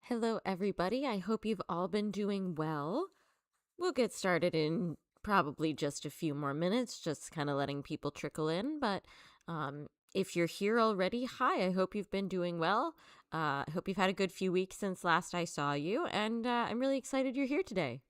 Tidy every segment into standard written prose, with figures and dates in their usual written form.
Hello, everybody. I hope you've all been doing well. We'll get started in probably just a few more minutes, just kind of letting people trickle in. But if you're here already, hi, I hope you've been doing well. I hope you've had a good few weeks since last I saw you, and I'm really excited you're here today.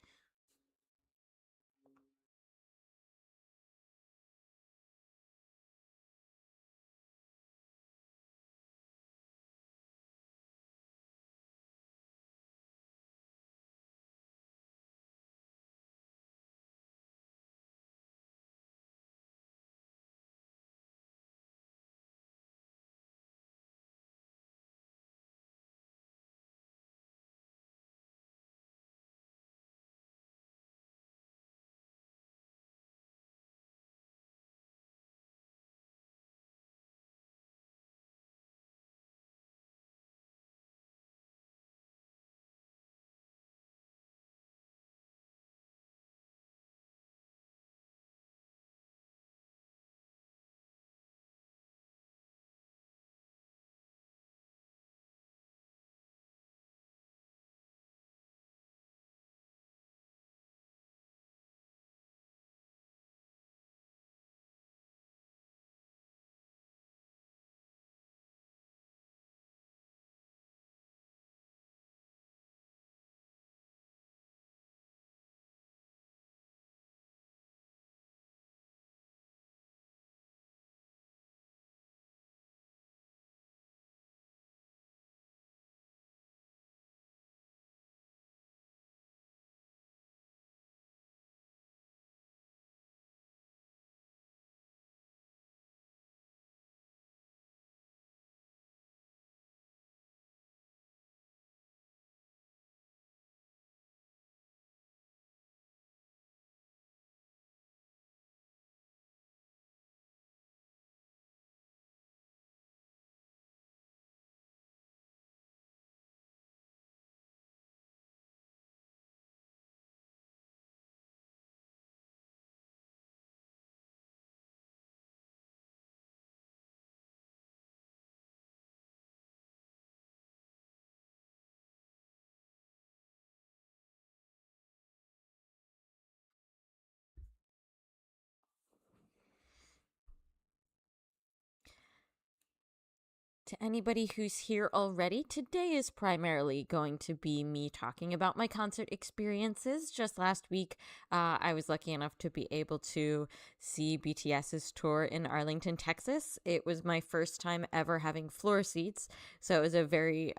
To anybody who's here already, today is primarily going to be me talking about my concert experiences. Just last week, I was lucky enough to be able to see BTS's tour in Arlington, Texas. It was my first time ever having floor seats, so it was a very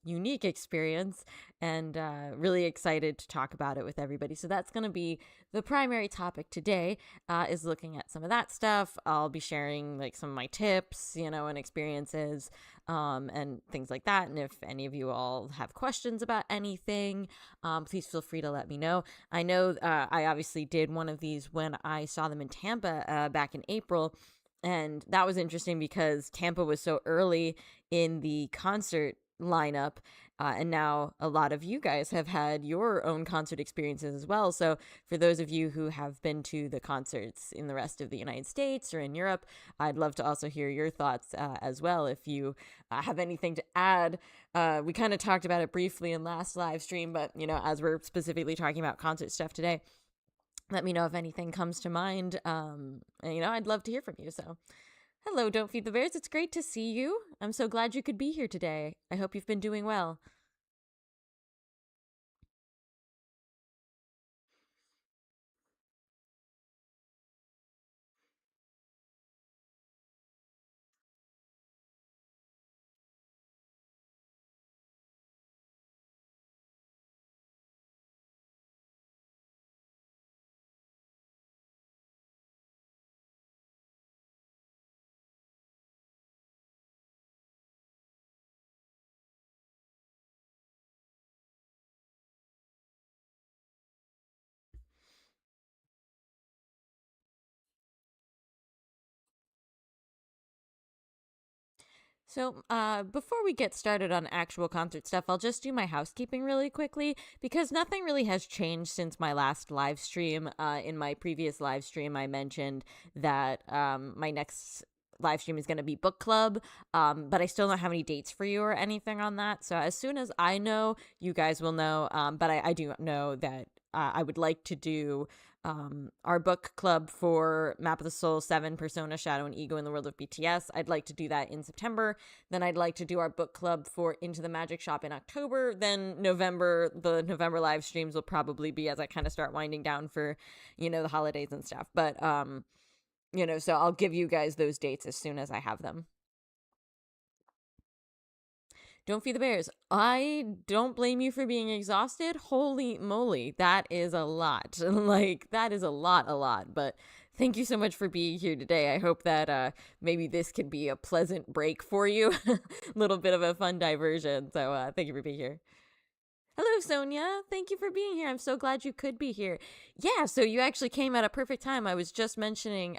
unique experience, and really excited to talk about it with everybody. So that's going to be the primary topic today, is looking at some of that stuff. I'll be sharing like some of my tips, and experiences, and things like that. And if any of you all have questions about anything, please feel free to let me know. I know I obviously did one of these when I saw them in Tampa back in April. And that was interesting because Tampa was so early in the concert lineup. And now a lot of you guys have had your own concert experiences as well. So, for those of you who have been to the concerts in the rest of the United States or in Europe, I'd love to also hear your thoughts as well. If you have anything to add, we kind of talked about it briefly in last live stream, but as we're specifically talking about concert stuff today, let me know if anything comes to mind. And, I'd love to hear from you. So, hello, Don't Feed the Bears. It's great to see you. I'm so glad you could be here today. I hope you've been doing well. So, before we get started on actual concert stuff, I'll just do my housekeeping really quickly because nothing really has changed since my last live stream. In my previous live stream, I mentioned that my next live stream is going to be book club. But I still don't have any dates for you or anything on that. So as soon as I know, you guys will know. But I do know that I would like to do our book club for Map of the Soul 7, Persona, Shadow, and Ego in the World of BTS. I'd like to do that in September. Then I'd like to do our book club for Into the Magic Shop in October. Then November, the November live streams will probably be as I kind of start winding down for, the holidays and stuff. But, so I'll give you guys those dates as soon as I have them. Don't feed the bears. I don't blame you for being exhausted. Holy moly, that is a lot. That is a lot. But thank you so much for being here today. I hope that maybe this could be a pleasant break for you. A little bit of a fun diversion. So thank you for being here. Hello, Sonia. Thank you for being here. I'm so glad you could be here. Yeah, so you actually came at a perfect time. I was just mentioning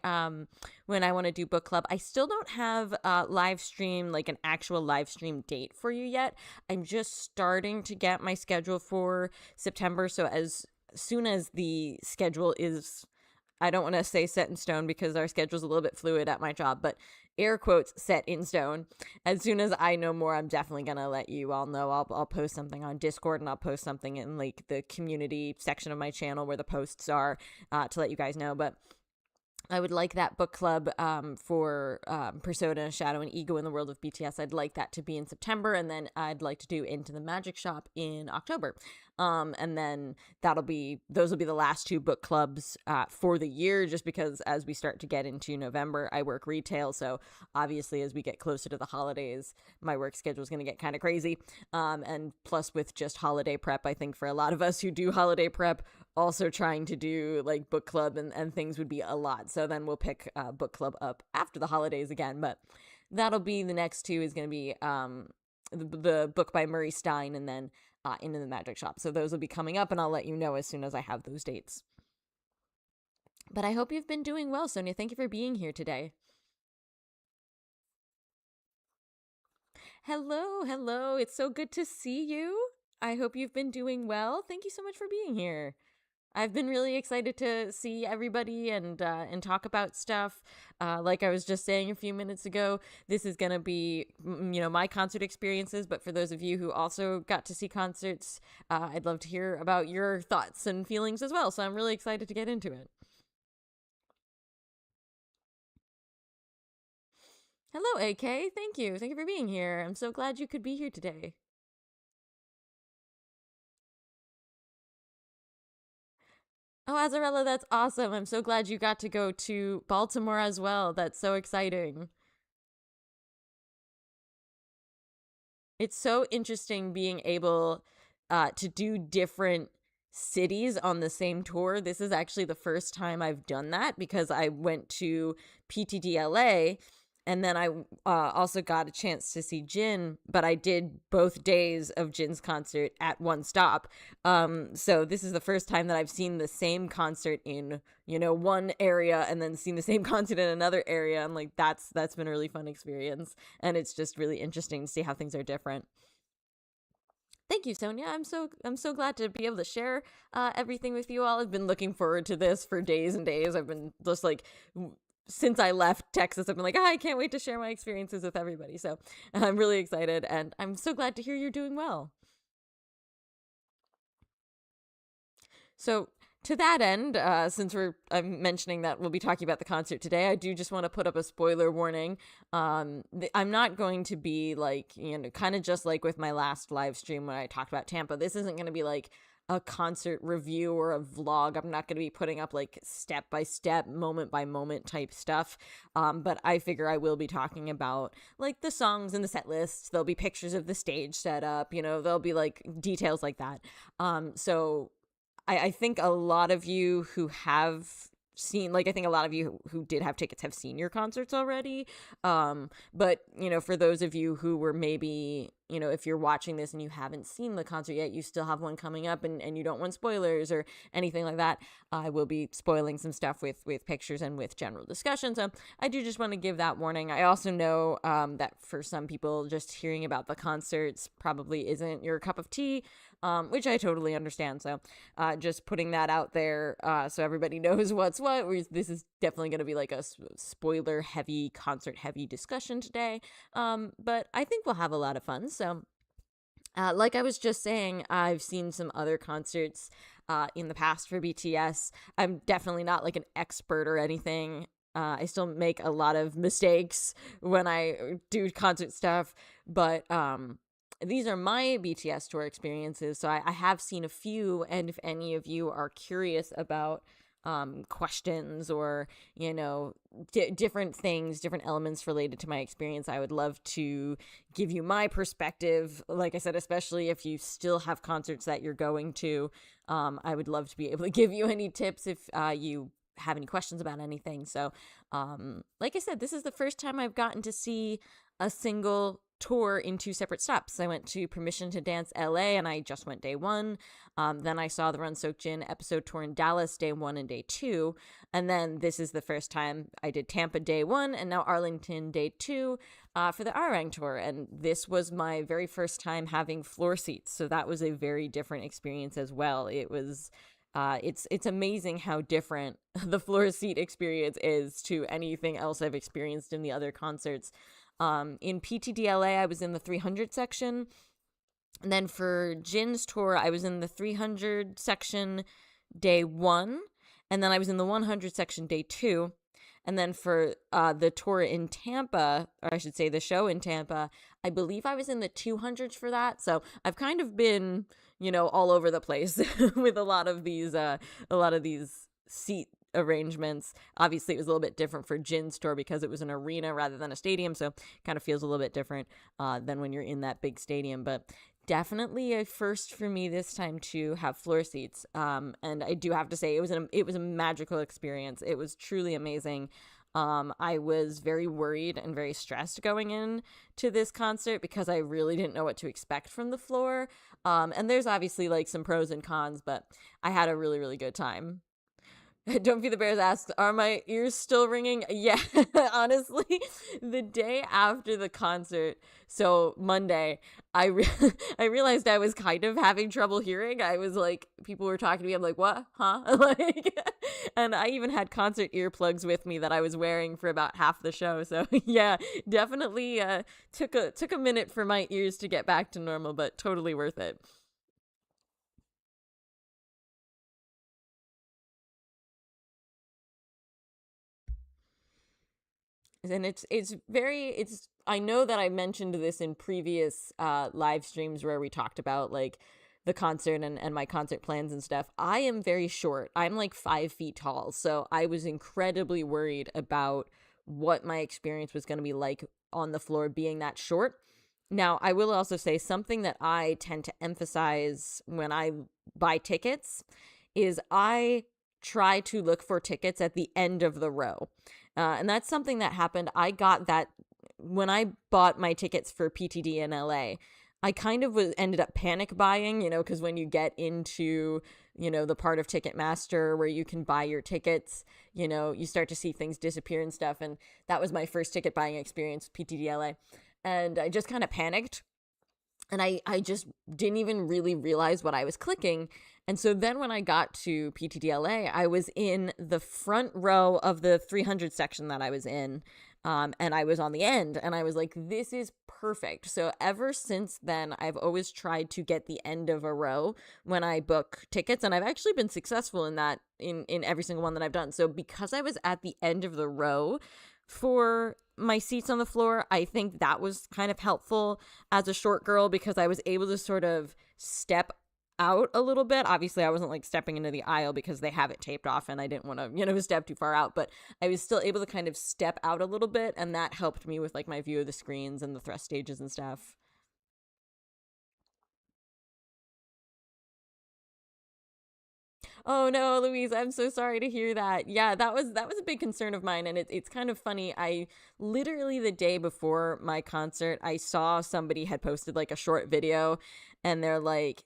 when I want to do book club. I still don't have a live stream, like an actual live stream date for you yet. I'm just starting to get my schedule for September. So as soon as the schedule is, I don't want to say set in stone because our schedule's a little bit fluid at my job, but air quotes set in stone. As soon as I know more, I'm definitely going to let you all know. I'll post something on Discord and I'll post something in like the community section of my channel where the posts are to let you guys know. But I would like that book club for Persona, Shadow, and Ego in the World of BTS. I'd like that to be in September, and then I'd like to do Into the Magic Shop in October. And then those will be the last two book clubs for the year, just because as we start to get into November, I work retail. So obviously as we get closer to the holidays, my work schedule is going to get kind of crazy. And plus with just holiday prep, I think for a lot of us who do holiday prep, also trying to do like book club and things would be a lot. So then we'll pick book club up after the holidays again. But that'll be the next two is going to be the book by Murray Stein and then Into the Magic Shop. So those will be coming up and I'll let you know as soon as I have those dates. But I hope you've been doing well, Sonia. Thank you for being here today. Hello. It's so good to see you. I hope you've been doing well. Thank you so much for being here. I've been really excited to see everybody and talk about stuff. Like I was just saying a few minutes ago, this is going to be, my concert experiences. But for those of you who also got to see concerts, I'd love to hear about your thoughts and feelings as well. So I'm really excited to get into it. Hello, AK. Thank you. Thank you for being here. I'm so glad you could be here today. Oh, Azarella, that's awesome. I'm so glad you got to go to Baltimore as well. That's so exciting. It's so interesting being able to do different cities on the same tour. This is actually the first time I've done that because I went to PTDLA and then I also got a chance to see Jin, but I did both days of Jin's concert at one stop. So this is the first time that I've seen the same concert in, one area and then seen the same concert in another area. And like, that's been a really fun experience. And it's just really interesting to see how things are different. Thank you, Sonia. I'm so glad to be able to share everything with you all. I've been looking forward to this for days and days. I've been just like since I left Texas, I've been like, I can't wait to share my experiences with everybody. So I'm really excited, and I'm so glad to hear you're doing well. So to that end, since I'm mentioning that we'll be talking about the concert today, I do just want to put up a spoiler warning. I'm not going to be like, kind of just like with my last live stream when I talked about Tampa. This isn't going to be like a concert review or a vlog. I'm not going to be putting up like step by step, moment by moment type stuff. But I figure I will be talking about like the songs and the set lists. There'll be pictures of the stage setup, there'll be like details like that. So I think a lot of you who have seen, like, I think a lot of you who did have tickets have seen your concerts already. But, for those of you who were maybe, if you're watching this and you haven't seen the concert yet, you still have one coming up and you don't want spoilers or anything like that. I will be spoiling some stuff with pictures and with general discussion. So I do just want to give that warning. I also know that for some people, just hearing about the concerts probably isn't your cup of tea. which I totally understand. So just putting that out there so everybody knows what's what. This is definitely going to be like a spoiler heavy, concert heavy discussion today. But I think we'll have a lot of fun. So like I was just saying, I've seen some other concerts in the past for BTS. I'm definitely not like an expert or anything. I still make a lot of mistakes when I do concert stuff, but these are my BTS tour experiences. So I have seen a few, and if any of you are curious about questions or different things, different elements related to my experience, I would love to give you my perspective. Like I said, especially if you still have concerts that you're going to, I would love to be able to give you any tips if you have any questions about anything. So like I said, this is the first time I've gotten to see a single tour in two separate stops. I went to Permission to Dance LA and I just went day one. Then I saw the Run Seokjin episode tour in Dallas day one and day two. And then this is the first time I did Tampa day one and now Arlington day two for the Arirang tour. And this was my very first time having floor seats. So that was a very different experience as well. It was it's amazing how different the floor seat experience is to anything else I've experienced in the other concerts. In PTDLA, I was in the 300 section. And then for Jin's tour, I was in the 300 section day one. And then I was in the 100 section day two. And then for the tour in Tampa, or I should say the show in Tampa, I believe I was in the 200s for that. So I've kind of been, all over the place with a lot of these seat arrangements. Obviously, it was a little bit different for Jin's tour because it was an arena rather than a stadium. So kind of feels a little bit different than when you're in that big stadium. But definitely a first for me this time to have floor seats. And I do have to say it was a magical experience. It was truly amazing. I was very worried and very stressed going in to this concert because I really didn't know what to expect from the floor. And there's obviously like some pros and cons, but I had a really, really good time. Don't Feed the Bears asked, are my ears still ringing? Yeah, honestly, the day after the concert, so Monday, I realized I was kind of having trouble hearing. I was like, people were talking to me. I'm like, what? Huh? And I even had concert earplugs with me that I was wearing for about half the show. So yeah, definitely took a minute for my ears to get back to normal, but totally worth it. And it's I know that I mentioned this in previous live streams where we talked about like the concert and my concert plans and stuff. I am very short. I'm like 5 feet tall, so I was incredibly worried about what my experience was going to be like on the floor being that short. Now, I will also say something that I tend to emphasize when I buy tickets is I try to look for tickets at the end of the row. And that's something that happened. I got that when I bought my tickets for PTD in LA. I kind of ended up panic buying, because when you get into, the part of Ticketmaster where you can buy your tickets, you start to see things disappear and stuff. And that was my first ticket buying experience, PTD LA. And I just kind of panicked. And I just didn't even really realize what I was clicking. And so then when I got to PTDLA, I was in the front row of the 300 section that I was in. And I was on the end and I was like, this is perfect. So ever since then, I've always tried to get the end of a row when I book tickets. And I've actually been successful in that in every single one that I've done. So because I was at the end of the row for my seats on the floor, I think that was kind of helpful as a short girl because I was able to sort of step out a little bit. Obviously, I wasn't like stepping into the aisle because they have it taped off and I didn't want to, step too far out, but I was still able to kind of step out a little bit, and that helped me with like my view of the screens and the thrust stages and stuff. Oh no, Louise, I'm so sorry to hear that. Yeah, that was a big concern of mine, and it's kind of funny. I literally the day before my concert, I saw somebody had posted like a short video, and they're like,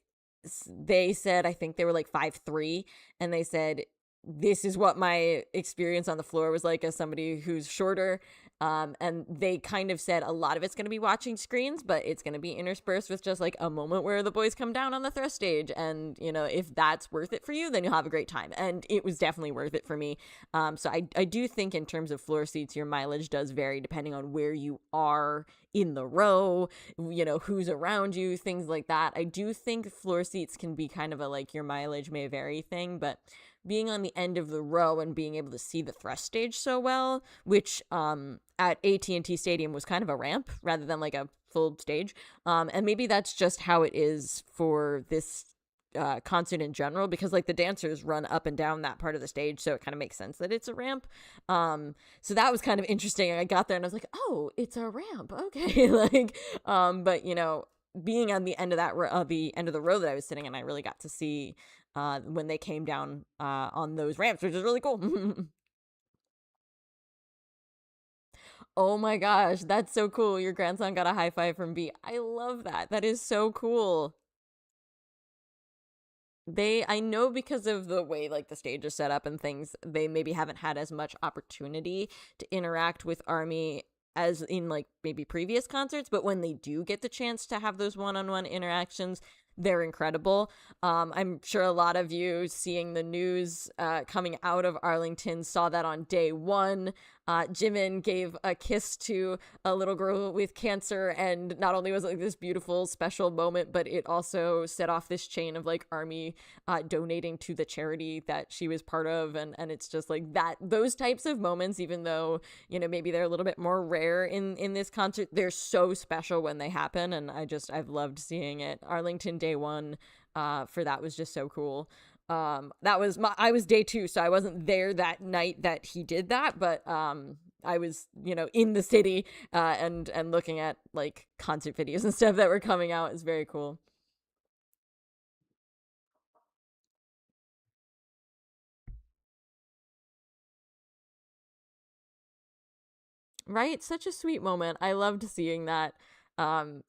they said I think they were like 5'3", and they said this is what my experience on the floor was like as somebody who's shorter. And they kind of said a lot of it's going to be watching screens, but it's going to be interspersed with just like a moment where the boys come down on the thrust stage. And, if that's worth it for you, then you'll have a great time. And it was definitely worth it for me. So I do think in terms of floor seats, your mileage does vary depending on where you are in the row, who's around you, things like that. I do think floor seats can be kind of a like your mileage may vary thing, but being on the end of the row and being able to see the thrust stage so well, which at AT&T Stadium was kind of a ramp rather than like a full stage. And maybe that's just how it is for this concert in general, because like the dancers run up and down that part of the stage, so it kind of makes sense that it's a ramp. So that was kind of interesting. I got there and I was like, oh, it's a ramp, okay. Like but being on the end of the end of the row that I was sitting in, I really got to see when they came down on those ramps, which is really cool. Oh my gosh, that's so cool. Your grandson got a high five from B. I love that. That is so cool. I know because of the way like the stage is set up and things, they maybe haven't had as much opportunity to interact with Army as in like maybe previous concerts, but when they do get the chance to have those one-on-one interactions, they're incredible. I'm sure a lot of you seeing the news coming out of Arlington saw that on day one. Jimin gave a kiss to a little girl with cancer, and not only was it like this beautiful special moment, but it also set off this chain of like Army donating to the charity that she was part of, and it's just like that, those types of moments, even though maybe they're a little bit more rare in this concert, they're so special when they happen, and I've loved seeing it. Arlington day one for that was just so cool. That was I was day two, so I wasn't there that night that he did that, but I was in the city and looking at like concert videos and stuff that were coming out. It's very cool. Right? Such a sweet moment. I loved seeing that. And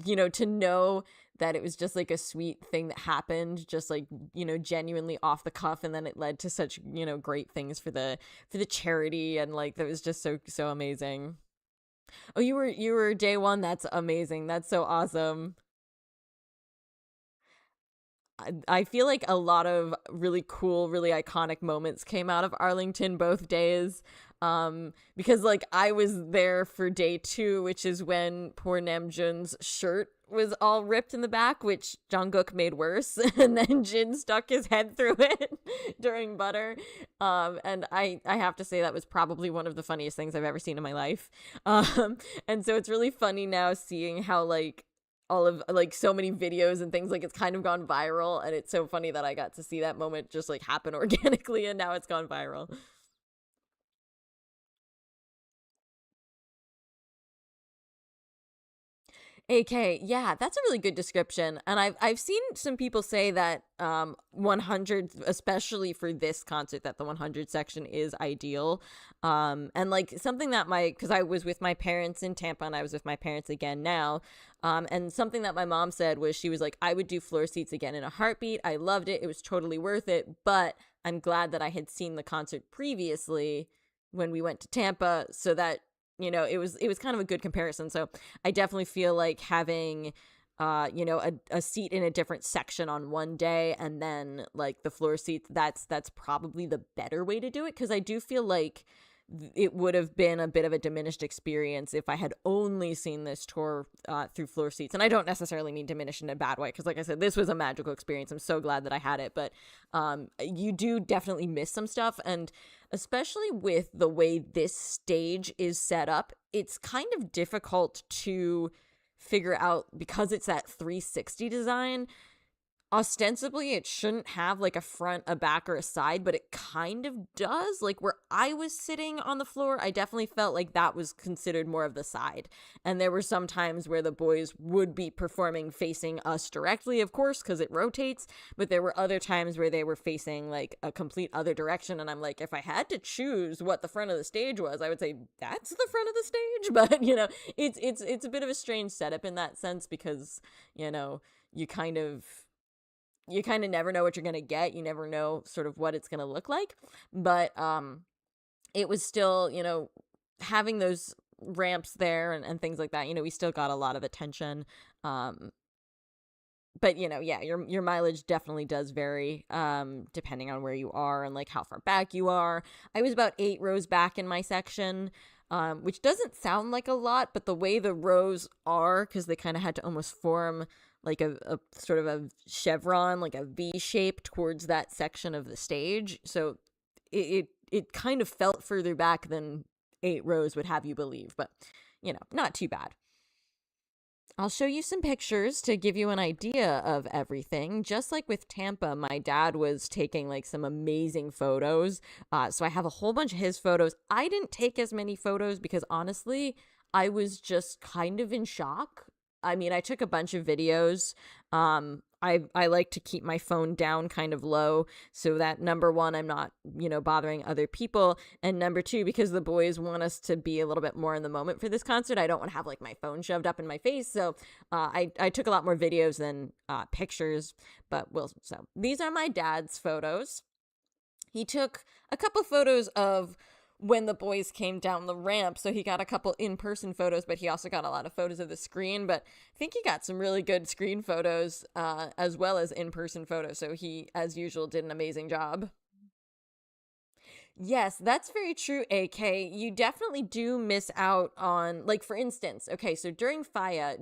to know that it was just like a sweet thing that happened, just like, genuinely off the cuff, and then it led to such, great things for the charity, and like that was just so amazing. Oh, you were day one. That's amazing. That's so awesome. I feel like a lot of really cool, really iconic moments came out of Arlington both days. Because like I was there for day two, which is when poor Namjoon's shirt was all ripped in the back, which Jungkook made worse, and then Jin stuck his head through it during Butter. And I have to say that was probably one of the funniest things I've ever seen in my life. And so it's really funny now seeing how like all of like so many videos and things, like it's kind of gone viral, and it's so funny that I got to see that moment just like happen organically, and now it's gone viral. AK, yeah, that's a really good description. And I've seen some people say that 100, especially for this concert, that the 100 section is ideal. And like something that cuz I was with my parents in Tampa, and I was with my parents again now. And something that my mom said was, she was like, I would do floor seats again in a heartbeat. I loved it. It was totally worth it, but I'm glad that I had seen the concert previously when we went to Tampa, so that it was kind of a good comparison. So I definitely feel like having a seat in a different section on one day, and then like the floor seats, that's probably the better way to do it, because I do feel like it would have been a bit of a diminished experience if I had only seen this tour through floor seats. And I don't necessarily mean diminish in a bad way, because like I said, this was a magical experience. I'm so glad that I had it, but you do definitely miss some stuff. And especially with the way this stage is set up, it's kind of difficult to figure out, because it's that 360 design. Ostensibly it shouldn't have like a front, a back, or a side, but it kind of does. Like where I was sitting on the floor, I definitely felt like that was considered more of the side, and there were some times where the boys would be performing facing us directly, of course, because it rotates, but there were other times where they were facing like a complete other direction, and I'm like, if I had to choose what the front of the stage was, I would say that's the front of the stage. But it's a bit of a strange setup in that sense, because you know you kind of you kind of never know what you're going to get. You never know sort of what it's going to look like. But it was still, having those ramps there and things like that, we still got a lot of attention. Um, but yeah, your mileage definitely does vary depending on where you are and like how far back you are. I was about 8 rows back in my section, which doesn't sound like a lot, but the way the rows are, because they kind of had to almost form like a sort of a chevron, like a V shape towards that section of the stage. So it kind of felt further back than 8 rows would have you believe, but not too bad. I'll show you some pictures to give you an idea of everything. Just like with Tampa, my dad was taking like some amazing photos. So I have a whole bunch of his photos. I didn't take as many photos because honestly, I was just kind of in shock. I mean, I took a bunch of videos. I like to keep my phone down kind of low so that number one, I'm not, bothering other people. And number two, because the boys want us to be a little bit more in the moment for this concert, I don't want to have like my phone shoved up in my face. So I took a lot more videos than pictures, so these are my dad's photos. He took a couple photos of when the boys came down the ramp. So he got a couple in-person photos, but he also got a lot of photos of the screen. But I think he got some really good screen photos as well as in-person photos. So he, as usual, did an amazing job. Yes, that's very true, AK. You definitely do miss out on, like, for instance, okay, so during Faya,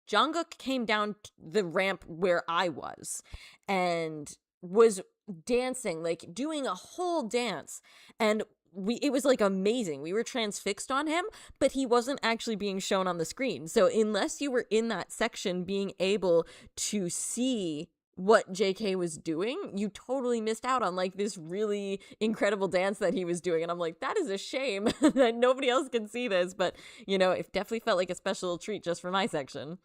Jungkook came down the ramp where I was and was dancing, like doing a whole dance. And it was like amazing. We were transfixed on him, but he wasn't actually being shown on the screen. So unless you were in that section being able to see what JK was doing, you totally missed out on like this really incredible dance that he was doing. And I'm like, that is a shame that nobody else can see this. But, it definitely felt like a special treat just for my section.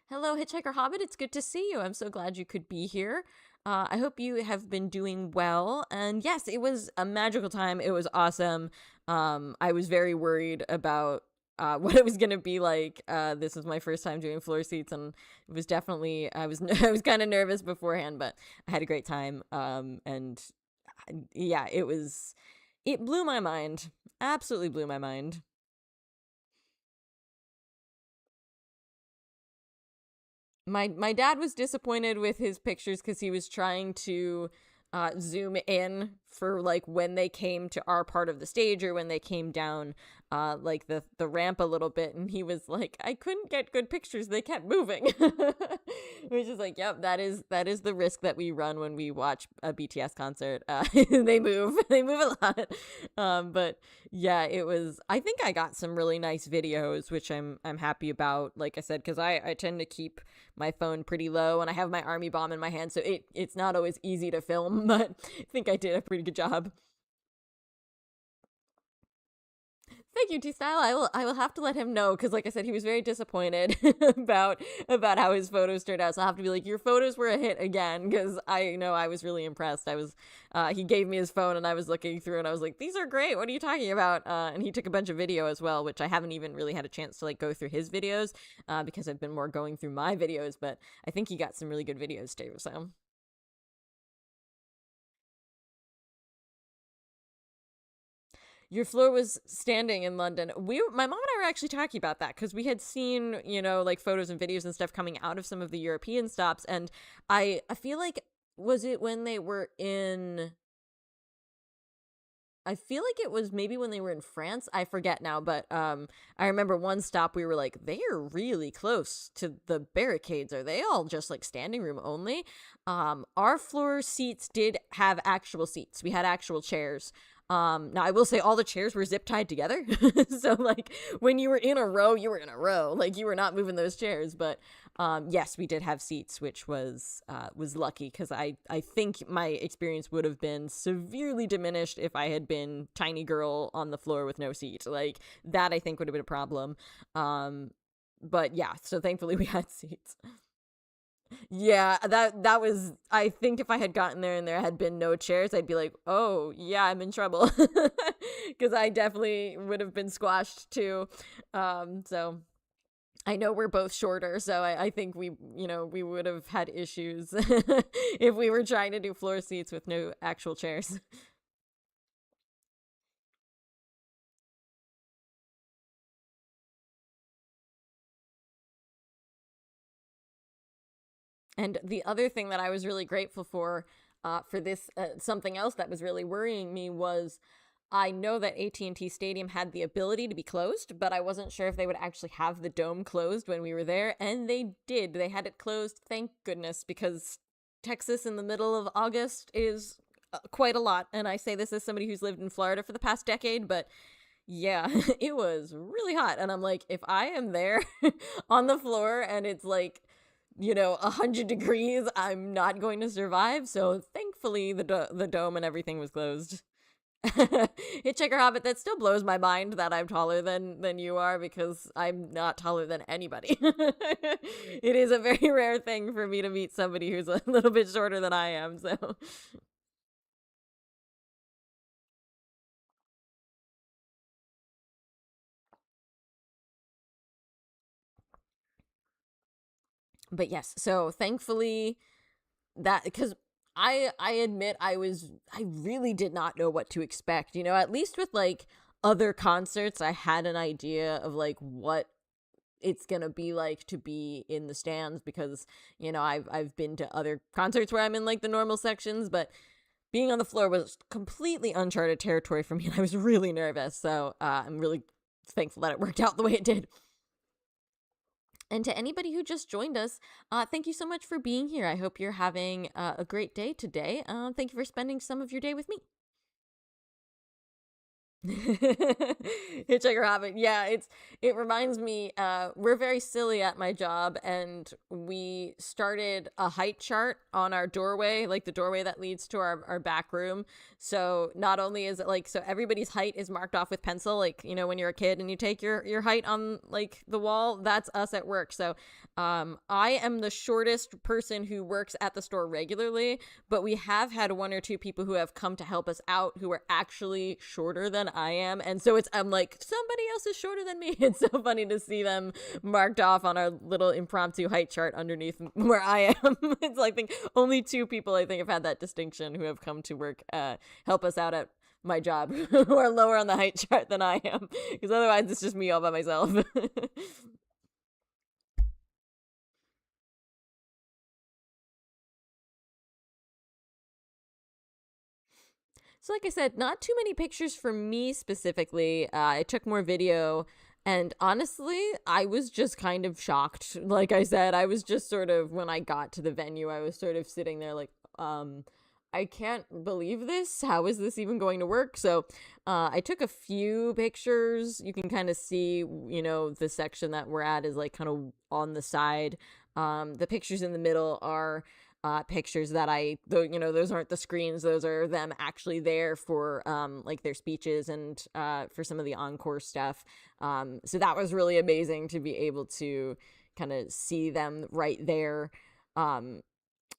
Hello, Hitchhiker Hobbit. It's good to see you. I'm so glad you could be here. I hope you have been doing well. And yes, it was a magical time. It was awesome. I was very worried about what it was going to be like. This was my first time doing floor seats, and it was definitely, I was I was kind of nervous beforehand, but I had a great time. And yeah, it blew my mind. Absolutely blew my mind. My dad was disappointed with his pictures because he was trying to zoom in for like when they came to our part of the stage or when they came down like the ramp a little bit, and he was like, I couldn't get good pictures, they kept moving. Which is like, yep, that is the risk that we run when we watch a BTS concert. They move a lot. But yeah, it was, I think I got some really nice videos, which I'm happy about, like I said, because I tend to keep my phone pretty low and I have my army bomb in my hand, so it's not always easy to film, but I think I did a pretty good job. Thank you, T Style. I will have to let him know because, like I said, he was very disappointed about how his photos turned out. So I'll have to be like, your photos were a hit again, because I know I was really impressed. He gave me his phone and I was looking through and I was like, these are great. What are you talking about? And he took a bunch of video as well, which I haven't even really had a chance to like go through his videos because I've been more going through my videos. But I think he got some really good videos too. So. Your floor was standing in London. My mom and I were actually talking about that because we had seen, like photos and videos and stuff coming out of some of the European stops, and I feel like, was it when they were in? I feel like it was maybe when they were in France. I forget now, but I remember one stop we were like, they are really close to the barricades. Are they all just like standing room only? Our floor seats did have actual seats. We had actual chairs. Now I will say all the chairs were zip tied together. So like when you were in a row, you were in a row. Like you were not moving those chairs, but yes, we did have seats, which was lucky because I think my experience would have been severely diminished if I had been tiny girl on the floor with no seat. Like that I think would have been a problem. But yeah, so thankfully we had seats. Yeah, that was, I think if I had gotten there and there had been no chairs, I'd be like, "Oh, yeah, I'm in trouble." Cuz I definitely would have been squashed too. So I know we're both shorter, so I think we would have had issues if we were trying to do floor seats with no actual chairs. And the other thing that I was really grateful for this, something else that was really worrying me was I know that AT&T Stadium had the ability to be closed, but I wasn't sure if they would actually have the dome closed when we were there, and they did. They had it closed, thank goodness, because Texas in the middle of August is quite a lot. And I say this as somebody who's lived in Florida for the past decade, but yeah, it was really hot. And I'm like, if I am there on the floor and it's like, 100 degrees, I'm not going to survive. So thankfully, the dome and everything was closed. Hitchhiker Hobbit, that still blows my mind that I'm taller than you are, because I'm not taller than anybody. It is a very rare thing for me to meet somebody who's a little bit shorter than I am. So, but yes, so thankfully that, because I admit I really did not know what to expect. At least with like other concerts, I had an idea of like what it's gonna be like to be in the stands, because I've been to other concerts where I'm in like the normal sections, but being on the floor was completely uncharted territory for me, and I was really nervous. So I'm really thankful that it worked out the way it did. And to anybody who just joined us, thank you so much for being here. I hope you're having a great day today. Thank you for spending some of your day with me. Hitchhiker Hobbit. Yeah, it reminds me, we're very silly at my job, and we started a height chart on our doorway, like the doorway that leads to our back room. So not only is it like, so everybody's height is marked off with pencil, like, when you're a kid and you take your height on like the wall, that's us at work. So I am the shortest person who works at the store regularly, but we have had one or two people who have come to help us out who are actually shorter than I am. And so I'm like, somebody else is shorter than me. It's so funny to see them marked off on our little impromptu height chart underneath where I am. It's like, only two people I think have had that distinction who have come to work, help us out at my job, who are lower on the height chart than I am, because otherwise it's just me all by myself. So, like I said, not too many pictures for me specifically. I took more video, and honestly, I was just kind of shocked. Like I said, I was just sort of, when I got to the venue, I was sort of sitting there like, I can't believe this. How is this even going to work? So, I took a few pictures. You can kind of see, the section that we're at is like kind of on the side. The pictures in the middle are pictures that those aren't the screens, those are them actually there for like their speeches and for some of the encore stuff. So that was really amazing to be able to kind of see them right there. um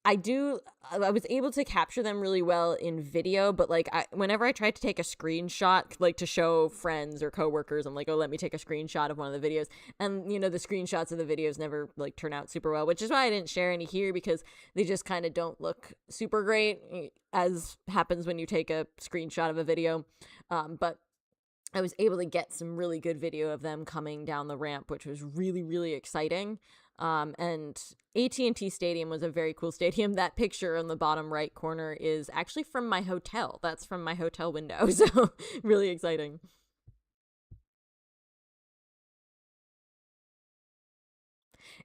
I was able to capture them really well in video, but like whenever I tried to take a screenshot, like to show friends or coworkers, I'm like, oh, let me take a screenshot of one of the videos. And, the screenshots of the videos never like turn out super well, which is why I didn't share any here, because they just kind of don't look super great, as happens when you take a screenshot of a video. But I was able to get some really good video of them coming down the ramp, which was really, really exciting. And AT&T Stadium was a very cool stadium. That picture on the bottom right corner is actually from my hotel. That's from my hotel window. So really exciting.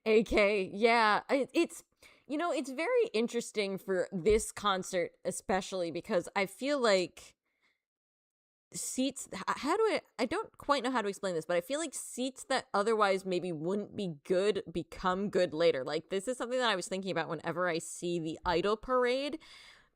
AK, yeah, it's very interesting for this concert, especially because I feel like seats, how do I don't quite know how to explain this, but I feel like seats that otherwise maybe wouldn't be good become good later. Like, this is something that I was thinking about whenever I see the Idol parade.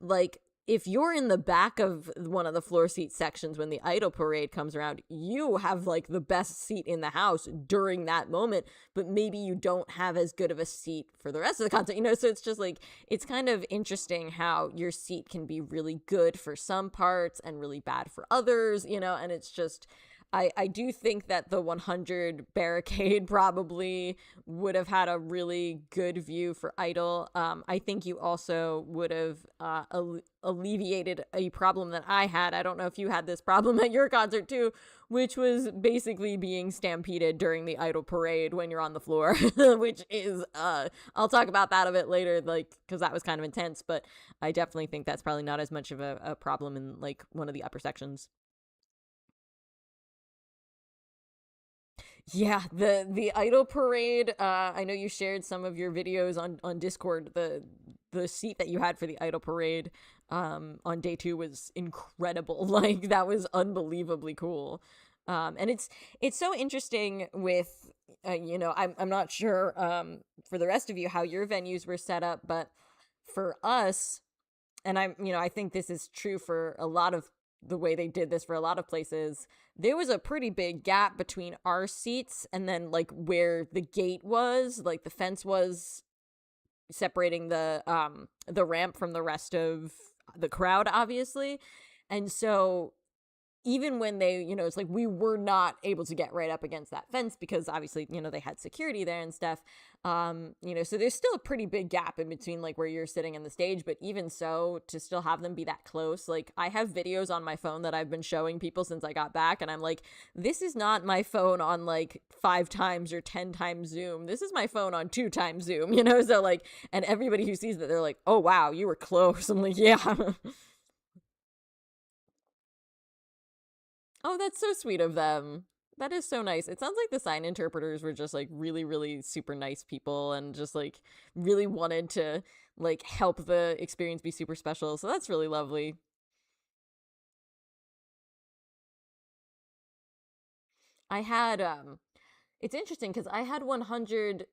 Like, if you're in the back of one of the floor seat sections when the Idol parade comes around, you have like the best seat in the house during that moment, but maybe you don't have as good of a seat for the rest of the concert, So it's just like, it's kind of interesting how your seat can be really good for some parts and really bad for others, and it's just, I do think that the 100 barricade probably would have had a really good view for Idol. I think you also would have alleviated a problem that I had. I don't know if you had this problem at your concert too, which was basically being stampeded during the Idol parade when you're on the floor, which is, I'll talk about that a bit later, like, because that was kind of intense, but I definitely think that's probably not as much of a problem in, like, one of the upper sections. Yeah, the Idol parade. I know you shared some of your videos on Discord. The seat that you had for the Idol parade on day two was incredible. Like that was unbelievably cool. And it's so interesting with I'm not sure for the rest of you how your venues were set up, but for us, and I think this is true for a lot of the way they did this for a lot of places. There was a pretty big gap between our seats and then like where the gate was, like the fence was separating the ramp from the rest of the crowd, obviously. And so even when they, it's like we were not able to get right up against that fence because obviously, they had security there and stuff. So there's still a pretty big gap in between like where you're sitting on the stage, but even so, to still have them be that close, like I have videos on my phone that I've been showing people since I got back, and I'm like, this is not my phone on like 5 times or 10 times Zoom. This is my phone on 2 times Zoom, so like, and everybody who sees that, they're like, oh wow, you were close. I'm like, yeah. Oh, that's so sweet of them. That is so nice. It sounds like the sign interpreters were just like really, really super nice people and just like really wanted to like help the experience be super special. So that's really lovely. I had it's interesting because I had 100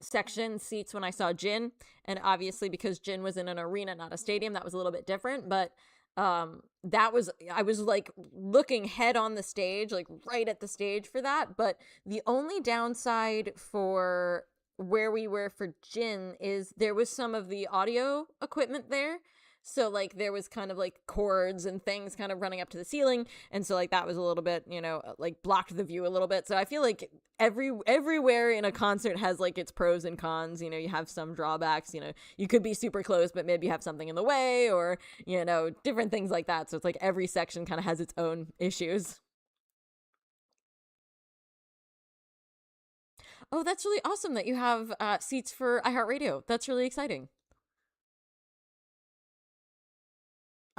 section seats when I saw Jin, and obviously because Jin was in an arena, not a stadium, that was a little bit different, but that was, I was like looking head on the stage, like right at the stage for that. But the only downside for where we were for Jin is there was some of the audio equipment there. So like there was kind of like cords and things kind of running up to the ceiling, and so like that was a little bit, like blocked the view a little bit. So I feel like everywhere in a concert has like its pros and cons. You have some drawbacks. You could be super close, but maybe you have something in the way, or different things like that. So it's like every section kind of has its own issues. Oh, that's really awesome that you have seats for iHeartRadio. That's really exciting.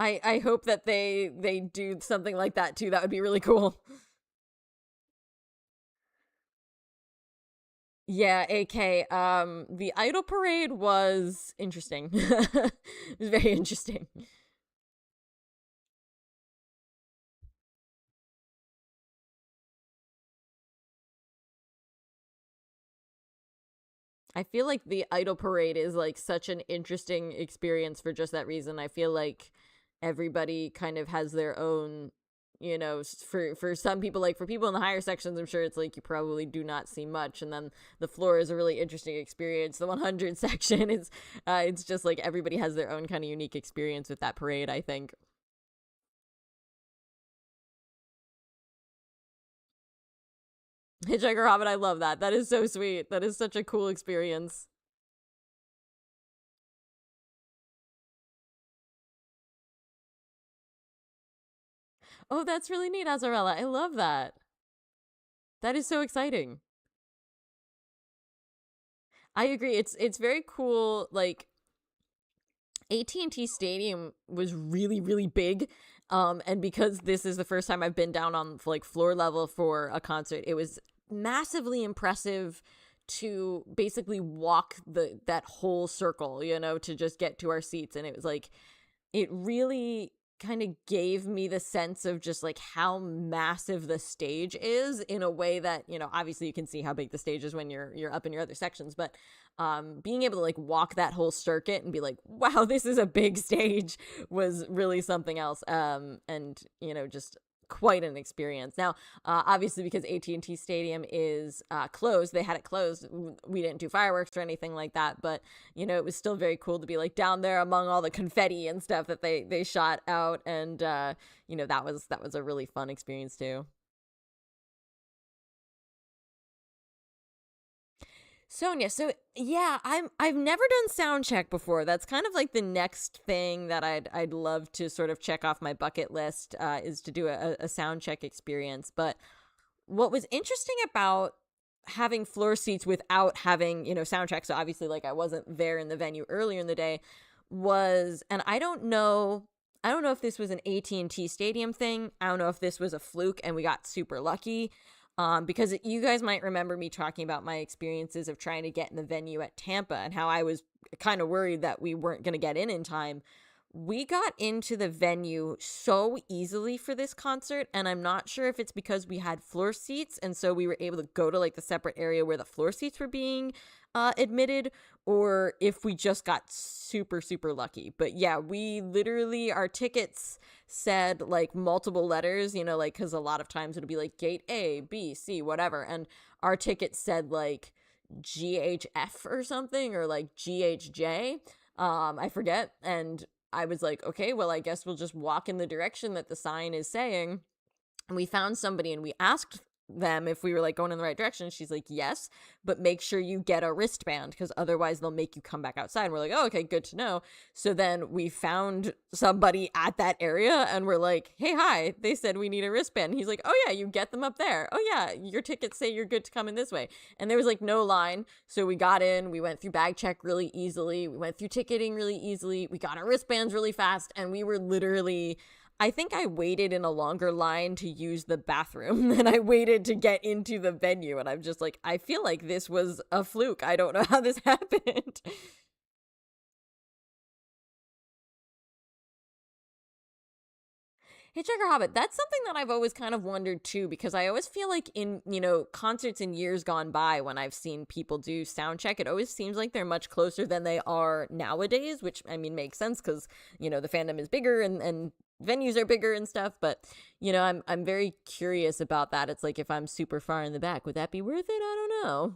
I hope that they do something like that too. That would be really cool. Yeah, AK. The Idol Parade was interesting. It was very interesting. I feel like the Idol Parade is like such an interesting experience for just that reason. I feel like everybody kind of has their own, for some people, like for people in the higher sections, I'm sure it's like you probably do not see much, and then the floor is a really interesting experience. The 100 section is, it's just like everybody has their own kind of unique experience with that parade, I think. Hitchhiker Hobbit, I love that. That is so sweet. That is such a cool experience. Oh, that's really neat, Azarella. I love that. That is so exciting. I agree. It's very cool. Like AT&T Stadium was really really big. And because this is the first time I've been down on like floor level for a concert, it was massively impressive to basically walk that whole circle, to just get to our seats, and it was like it really kind of gave me the sense of just like how massive the stage is in a way that, obviously you can see how big the stage is when you're up in your other sections, but being able to like walk that whole circuit and be like, wow, this is a big stage was really something else. And just quite an experience. Now, obviously, because AT&T Stadium is closed, they had it closed. We didn't do fireworks or anything like that, but it was still very cool to be like down there among all the confetti and stuff that they shot out, and that was a really fun experience too. Sonia, so yeah, I've never done sound check before. That's kind of like the next thing that I'd love to sort of check off my bucket list, is to do a sound check experience. But what was interesting about having floor seats without having, sound check, so obviously like I wasn't there in the venue earlier in the day, was, and I don't know if this was an AT&T Stadium thing. I don't know if this was a fluke and we got super lucky. Because you guys might remember me talking about my experiences of trying to get in the venue at Tampa and how I was kind of worried that we weren't going to get in time. We got into the venue so easily for this concert, and I'm not sure if it's because we had floor seats and so we were able to go to like the separate area where the floor seats were being admitted, or if we just got super super lucky. But yeah, we literally, our tickets said like multiple letters, like because a lot of times it'll be like gate A, B, C, whatever, and our ticket said like GHF or something, or like GHJ. I forget. And I was like, okay, well, I guess we'll just walk in the direction that the sign is saying. And we found somebody and we asked them if we were like going in the right direction. She's like, yes, but make sure you get a wristband because otherwise they'll make you come back outside. And we're like, oh, okay, good to know. So then we found somebody at that area and we're like, hey, hi, they said we need a wristband. And he's like, oh yeah, you get them up there. Oh yeah, your tickets say you're good to come in this way. And there was like no line. So we got in, we went through bag check really easily. We went through ticketing really easily. We got our wristbands really fast. And we were literally, I think I waited in a longer line to use the bathroom than I waited to get into the venue. And I'm just like, I feel like this was a fluke. I don't know how this happened. Hitchhiker Hobbit, that's something that I've always kind of wondered too, because I always feel like in, concerts in years gone by when I've seen people do sound check, it always seems like they're much closer than they are nowadays, which I mean makes sense because, the fandom is bigger and venues are bigger and stuff. But, I'm very curious about that. It's like if I'm super far in the back, would that be worth it? I don't know.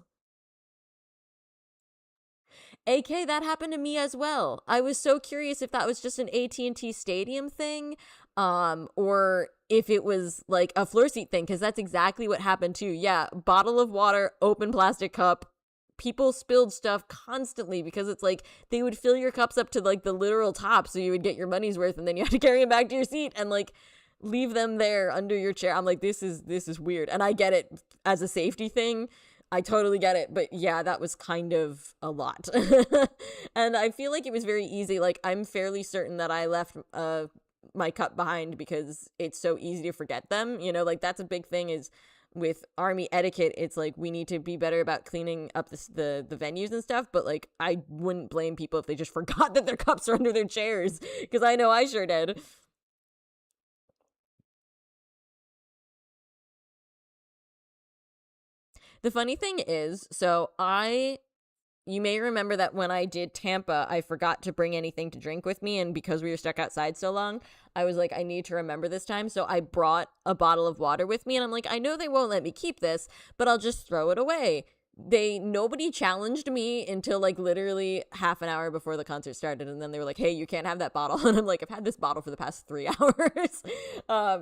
AK, that happened to me as well. I was so curious if that was just an AT&T Stadium thing, or if it was like a floor seat thing, because that's exactly what happened too. Yeah, bottle of water, open plastic cup. People spilled stuff constantly because it's like they would fill your cups up to like the literal top so you would get your money's worth, and then you had to carry them back to your seat and like leave them there under your chair. I'm like, this is weird. And I get it as a safety thing. I totally get it. But yeah, that was kind of a lot. And I feel like it was very easy. Like, I'm fairly certain that I left my cup behind because it's so easy to forget them. Like that's a big thing is with army etiquette. It's like we need to be better about cleaning up the venues and stuff. But like, I wouldn't blame people if they just forgot that their cups are under their chairs because I know I sure did. The funny thing is, so you may remember that when I did Tampa, I forgot to bring anything to drink with me. And because we were stuck outside so long, I was like, I need to remember this time. So I brought a bottle of water with me. And I'm like, I know they won't let me keep this, but I'll just throw it away. Nobody challenged me until like literally half an hour before the concert started. And then they were like, hey, you can't have that bottle. And I'm like, I've had this bottle for the past 3 hours.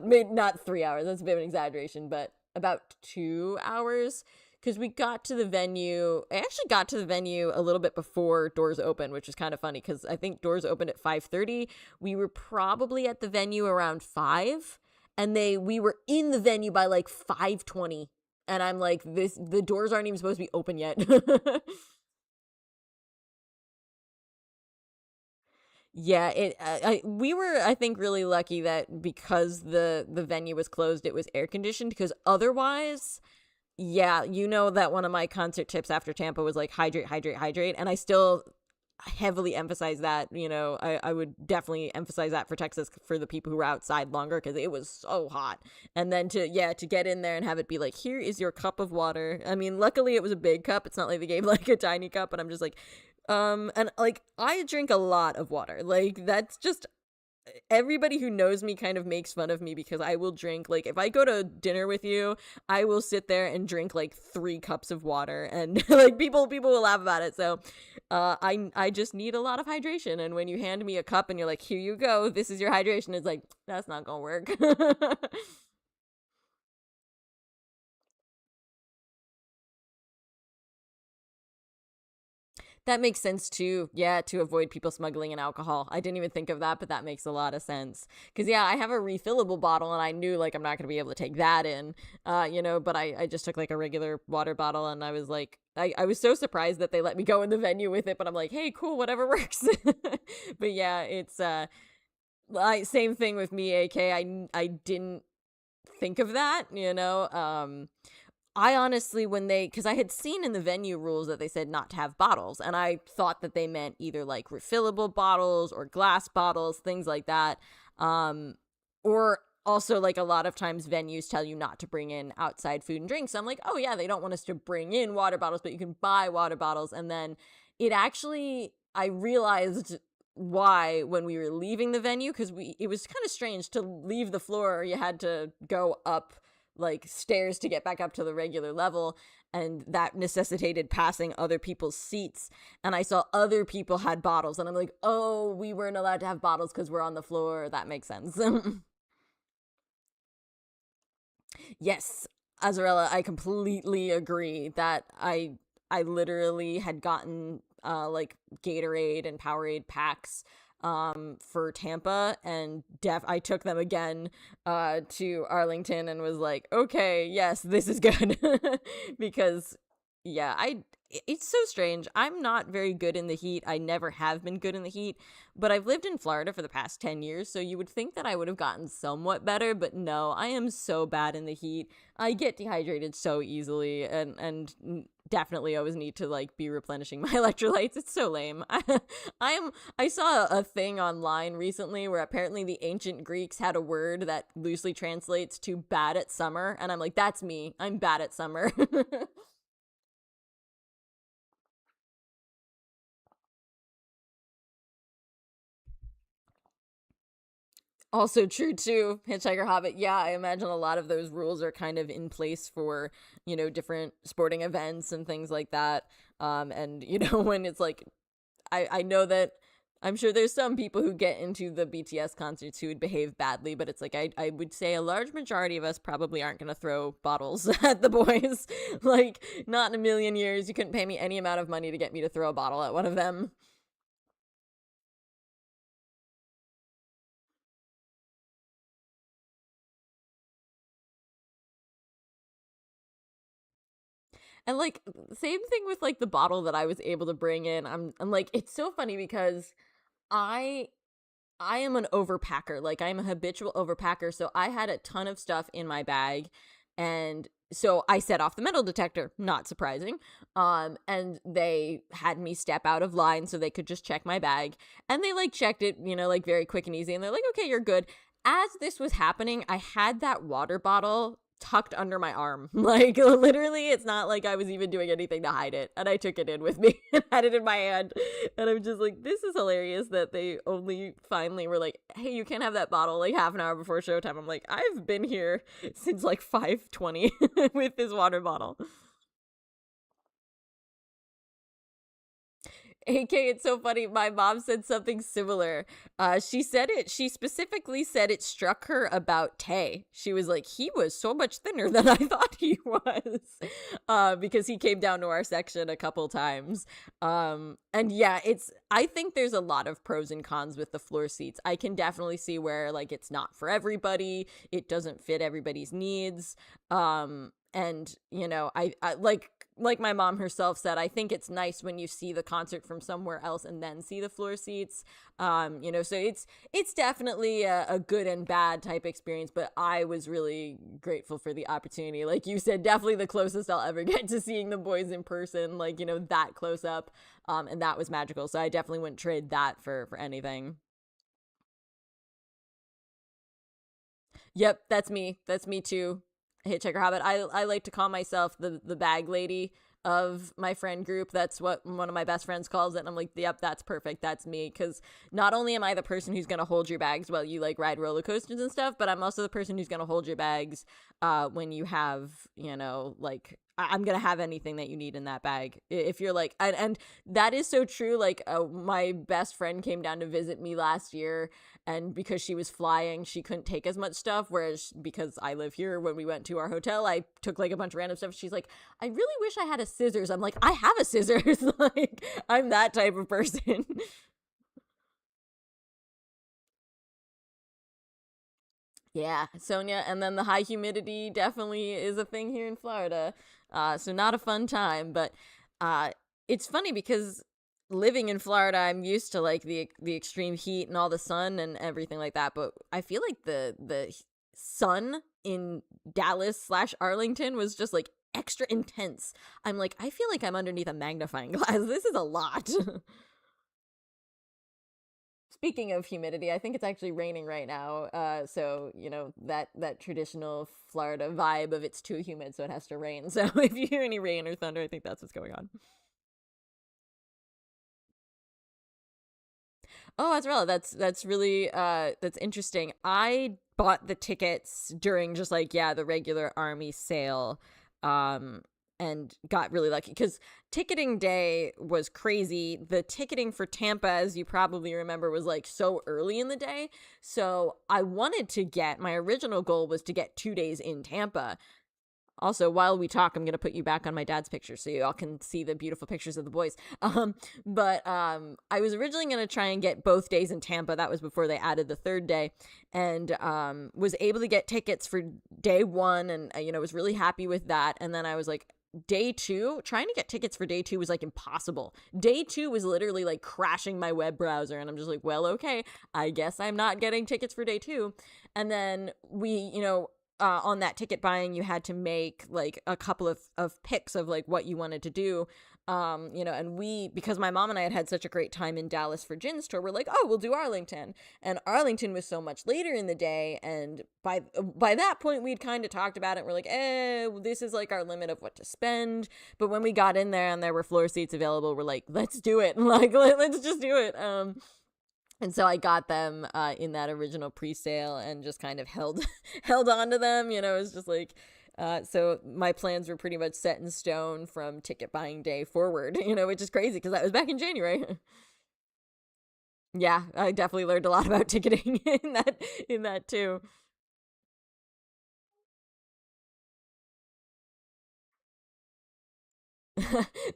Maybe not 3 hours. That's a bit of an exaggeration, but about 2 hours because we got to the venue. I actually got to the venue a little bit before doors open, which is kind of funny because I think doors opened at 5:30. We were probably at the venue around 5, and we were in the venue by like 5:20. And I'm like, the doors aren't even supposed to be open yet. Yeah, we were, I think, really lucky that because the venue was closed, it was air conditioned because otherwise, yeah, that one of my concert tips after Tampa was like hydrate, hydrate, hydrate. And I still heavily emphasize that. I would definitely emphasize that for Texas for the people who were outside longer because it was so hot. And then to get in there and have it be like, here is your cup of water. I mean, luckily it was a big cup. It's not like they gave like a tiny cup, but I'm just like, and like I drink a lot of water. Like that's just everybody who knows me kind of makes fun of me because I will drink, like if I go to dinner with you, I will sit there and drink like 3 cups of water, and like people will laugh about it. So I just need a lot of hydration, and when you hand me a cup and you're like, here you go, this is your hydration, it's like, that's not gonna work. That makes sense too. Yeah, to avoid people smuggling in alcohol. I didn't even think of that, but that makes a lot of sense. Because, yeah, I have a refillable bottle and I knew like I'm not going to be able to take that in, but I just took like a regular water bottle and I was like, I was so surprised that they let me go in the venue with it, but I'm like, hey, cool, whatever works. But yeah, it's, same thing with me, AK. I didn't think of that, I honestly, because I had seen in the venue rules that they said not to have bottles, and I thought that they meant either like refillable bottles or glass bottles, things like that. Um, or also, like, a lot of times venues tell you not to bring in outside food and drinks. So I'm like, oh, yeah, they don't want us to bring in water bottles, but you can buy water bottles. And then I realized why when we were leaving the venue, because it was kind of strange to leave the floor. You had to go up like stairs to get back up to the regular level, and that necessitated passing other people's seats, and I saw other people had bottles and I'm like, oh, we weren't allowed to have bottles because we're on the floor. That makes sense. Yes, Azarella, I completely agree that I literally had gotten like Gatorade and Powerade packs for Tampa, and I took them again to Arlington and was like, okay, yes, this is good. Because yeah, it's so strange. I'm not very good in the heat. I never have been good in the heat, but I've lived in Florida for the past 10 years, so you would think that I would have gotten somewhat better, but no, I am so bad in the heat. I get dehydrated so easily, and definitely always need to like be replenishing my electrolytes. It's so lame. I saw a thing online recently where apparently the ancient Greeks had a word that loosely translates to bad at summer, and I'm like, that's me. I'm bad at summer. Also true too, Hitchhiker Hobbit. Yeah, I imagine a lot of those rules are kind of in place for, different sporting events and things like that. And when it's like, I know that I'm sure there's some people who get into the BTS concerts who would behave badly, but it's like I would say a large majority of us probably aren't going to throw bottles at the boys. Like, not in a million years. You couldn't pay me any amount of money to get me to throw a bottle at one of them. And like, same thing with like the bottle that I was able to bring in. I'm like, it's so funny because I I am an overpacker. Like, I'm a habitual overpacker, so I had a ton of stuff in my bag, and so I set off the metal detector, not surprising. And they had me step out of line so they could just check my bag, and they like checked it, like very quick and easy, and they're like, "Okay, you're good." As this was happening, I had that water bottle tucked under my arm. Like, literally, it's not like I was even doing anything to hide it. And I took it in with me and had it in my hand. And I'm just like, this is hilarious that they only finally were like, hey, you can't have that bottle like half an hour before showtime. I'm like, I've been here since like 5:20 with this water bottle. AK, it's so funny. My mom said something similar. She specifically said it struck her about Tay. She was like, he was so much thinner than I thought he was. Because he came down to our section a couple times. And yeah, I think there's a lot of pros and cons with the floor seats. I can definitely see where like it's not for everybody. It doesn't fit everybody's needs. And I like my mom herself said, I think it's nice when you see the concert from somewhere else and then see the floor seats. So it's definitely a good and bad type experience, but I was really grateful for the opportunity. Like you said, definitely the closest I'll ever get to seeing the boys in person, like, that close up. And that was magical. So I definitely wouldn't trade that for anything. Yep, that's me. That's me too. Hitchhiker Hobbit. I like to call myself the bag lady of my friend group. That's what one of my best friends calls it. And I'm like, yep, that's perfect. That's me. Because not only am I the person who's gonna hold your bags while you like ride roller coasters and stuff, but I'm also the person who's gonna hold your bags when you have like I'm gonna have anything that you need in that bag. If you're like, and that is so true. Like, my best friend came down to visit me last year, and because she was flying, she couldn't take as much stuff. Whereas because I live here, when we went to our hotel, I took like a bunch of random stuff. She's like, I really wish I had a scissors. I'm like, I have a scissors. Like, I'm that type of person. Yeah, Sonia, and then the high humidity definitely is a thing here in Florida. So not a fun time, but uh it's funny because living in Florida, I'm used to like the extreme heat and all the sun and everything like that, but I feel like the sun in Dallas slash Arlington was just like extra intense. I'm like, I feel like I'm underneath a magnifying glass. This is a lot. Speaking of humidity, I think it's actually raining right now. So that traditional Florida vibe of it's too humid, so it has to rain. So if you hear any rain or thunder, I think that's what's going on. Oh, Azraella, that's really that's interesting. I bought the tickets during just like, yeah, the regular army sale. Um and got really lucky because ticketing day was crazy. The ticketing for Tampa, as you probably remember, was like so early in the day. So I wanted to get, my original goal was to get 2 days in Tampa. Also, while we talk, I'm gonna put you back on my dad's picture so you all can see the beautiful pictures of the boys. But I was originally gonna try and get both days in Tampa. That was before they added the third day, and was able to get tickets for day one, and was really happy with that. And then I was like, day two, trying to get tickets for day two was like impossible. Day two was literally like crashing my web browser, and I'm just like, well, okay, I guess I'm not getting tickets for day two. And then on that ticket buying, you had to make like a couple of picks of like what you wanted to do. And we, because my mom and I had such a great time in Dallas for Gin's tour, we're like, oh, we'll do Arlington. And Arlington was so much later in the day. And by that point, we'd kind of talked about it. We're like, this is like our limit of what to spend. But when we got in there and there were floor seats available, we're like, let's do it. Like, let's just do it. And so I got them in that original pre-sale and just kind of held held on to them. It was just like, so my plans were pretty much set in stone from ticket buying day forward. Which is crazy because that was back in January. Yeah, I definitely learned a lot about ticketing in that too.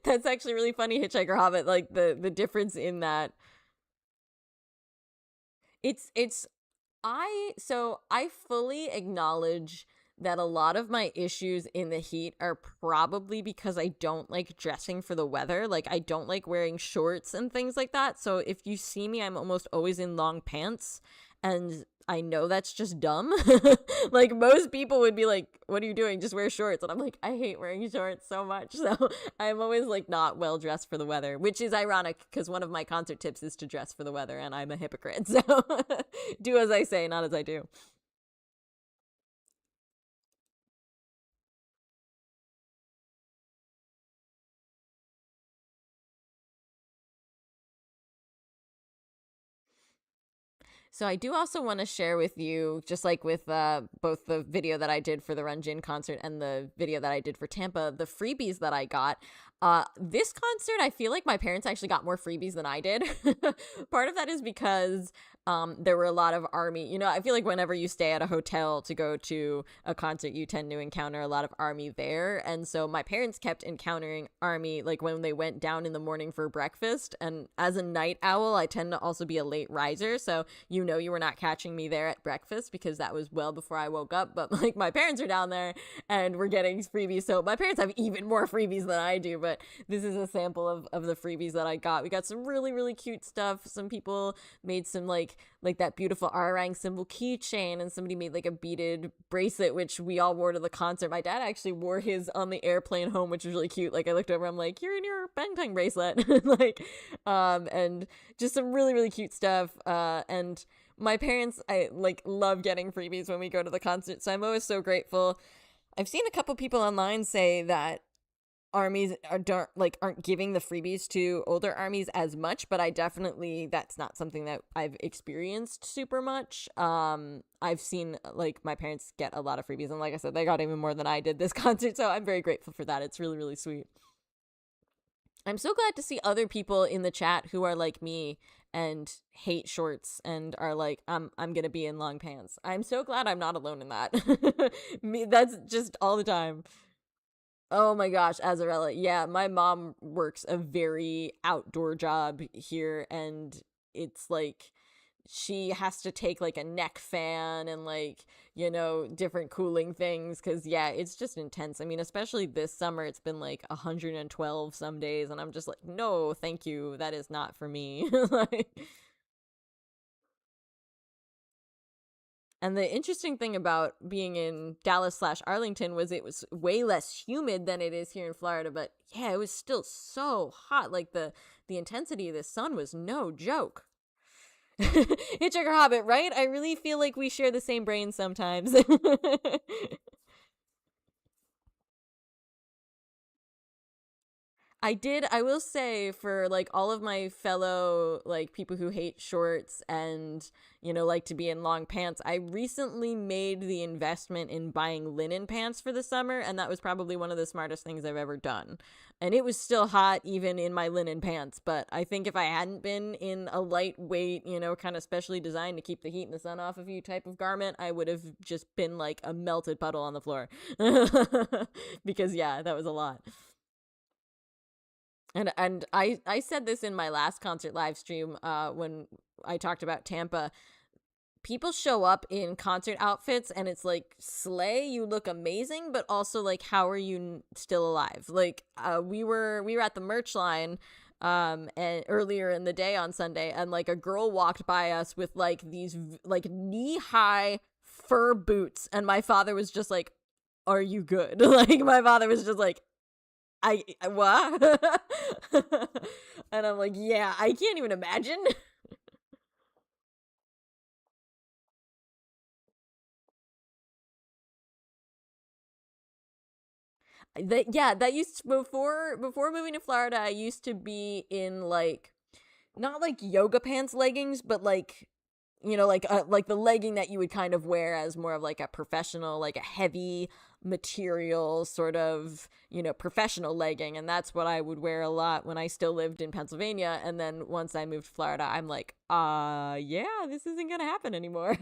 That's actually really funny, Hitchhiker Hobbit. Like the difference in that. It's I fully acknowledge that a lot of my issues in the heat are probably because I don't like dressing for the weather. Like, I don't like wearing shorts and things like that. So if you see me, I'm almost always in long pants. And I know that's just dumb. Like, most people would be like, what are you doing? Just wear shorts. And I'm like, I hate wearing shorts so much. So I'm always like not well dressed for the weather, which is ironic because one of my concert tips is to dress for the weather, and I'm a hypocrite. So do as I say, not as I do. So I do also want to share with you, just like with both the video that I did for the Run Jin concert and the video that I did for Tampa, the freebies that I got. This concert, I feel like my parents actually got more freebies than I did. Part of that is because there were a lot of army. I feel like whenever you stay at a hotel to go to a concert, you tend to encounter a lot of army there. And so my parents kept encountering army like when they went down in the morning for breakfast. And as a night owl, I tend to also be a late riser. So you were not catching me there at breakfast because that was well before I woke up. But like my parents are down there and we're getting freebies. So my parents have even more freebies than I do. But this is a sample of the freebies that I got. We got some really, really cute stuff. Some people made some like that beautiful Arirang symbol keychain, and somebody made like a beaded bracelet, which we all wore to the concert. My dad actually wore his on the airplane home, which was really cute. Like, I looked over, I'm like, you're in your Bangtan bracelet. Like, and just some really, really cute stuff. And my parents, I like love getting freebies when we go to the concert, so I'm always so grateful. I've seen a couple people online say that armies aren't giving the freebies to older armies as much, but I definitely, that's not something that I've experienced super much. I've seen like my parents get a lot of freebies, and like I said, they got even more than I did this concert, so I'm very grateful for that. It's really, really sweet. I'm so glad to see other people in the chat who are like me and hate shorts and are like, I'm gonna be in long pants. I'm so glad I'm not alone in that. Me, that's just all the time. Oh my gosh, Azarella. Yeah, my mom works a very outdoor job here, and it's like she has to take like a neck fan and like, different cooling things, cuz yeah, it's just intense. I mean, especially this summer it's been like 112 some days, and I'm just like, "No, thank you. That is not for me." Like, and the interesting thing about being in Dallas slash Arlington was it was way less humid than it is here in Florida, but yeah, it was still so hot. Like the intensity of the sun was no joke. Hitchhiker Hobbit, right? I really feel like we share the same brain sometimes. I will say, for like all of my fellow like people who hate shorts and, like to be in long pants, I recently made the investment in buying linen pants for the summer, and that was probably one of the smartest things I've ever done. And it was still hot even in my linen pants, but I think if I hadn't been in a lightweight, kind of specially designed to keep the heat and the sun off of you type of garment, I would have just been like a melted puddle on the floor. Because yeah, that was a lot. And I said this in my last concert live stream when I talked about Tampa. People show up in concert outfits and it's like, slay, you look amazing, but also like, how are you still alive? Like we were at the merch line and earlier in the day on Sunday, and like a girl walked by us with like these like knee-high fur boots, and my father was just like, are you good? Like my father was just like, I what? And I'm like, yeah, I can't even imagine. That used to, before moving to Florida, I used to be in like, not like yoga pants leggings, but like, like the legging that you would kind of wear as more of like a professional, like a heavy material sort of, professional legging. And that's what I would wear a lot when I still lived in Pennsylvania. And then once I moved to Florida, I'm like, yeah, this isn't gonna happen anymore.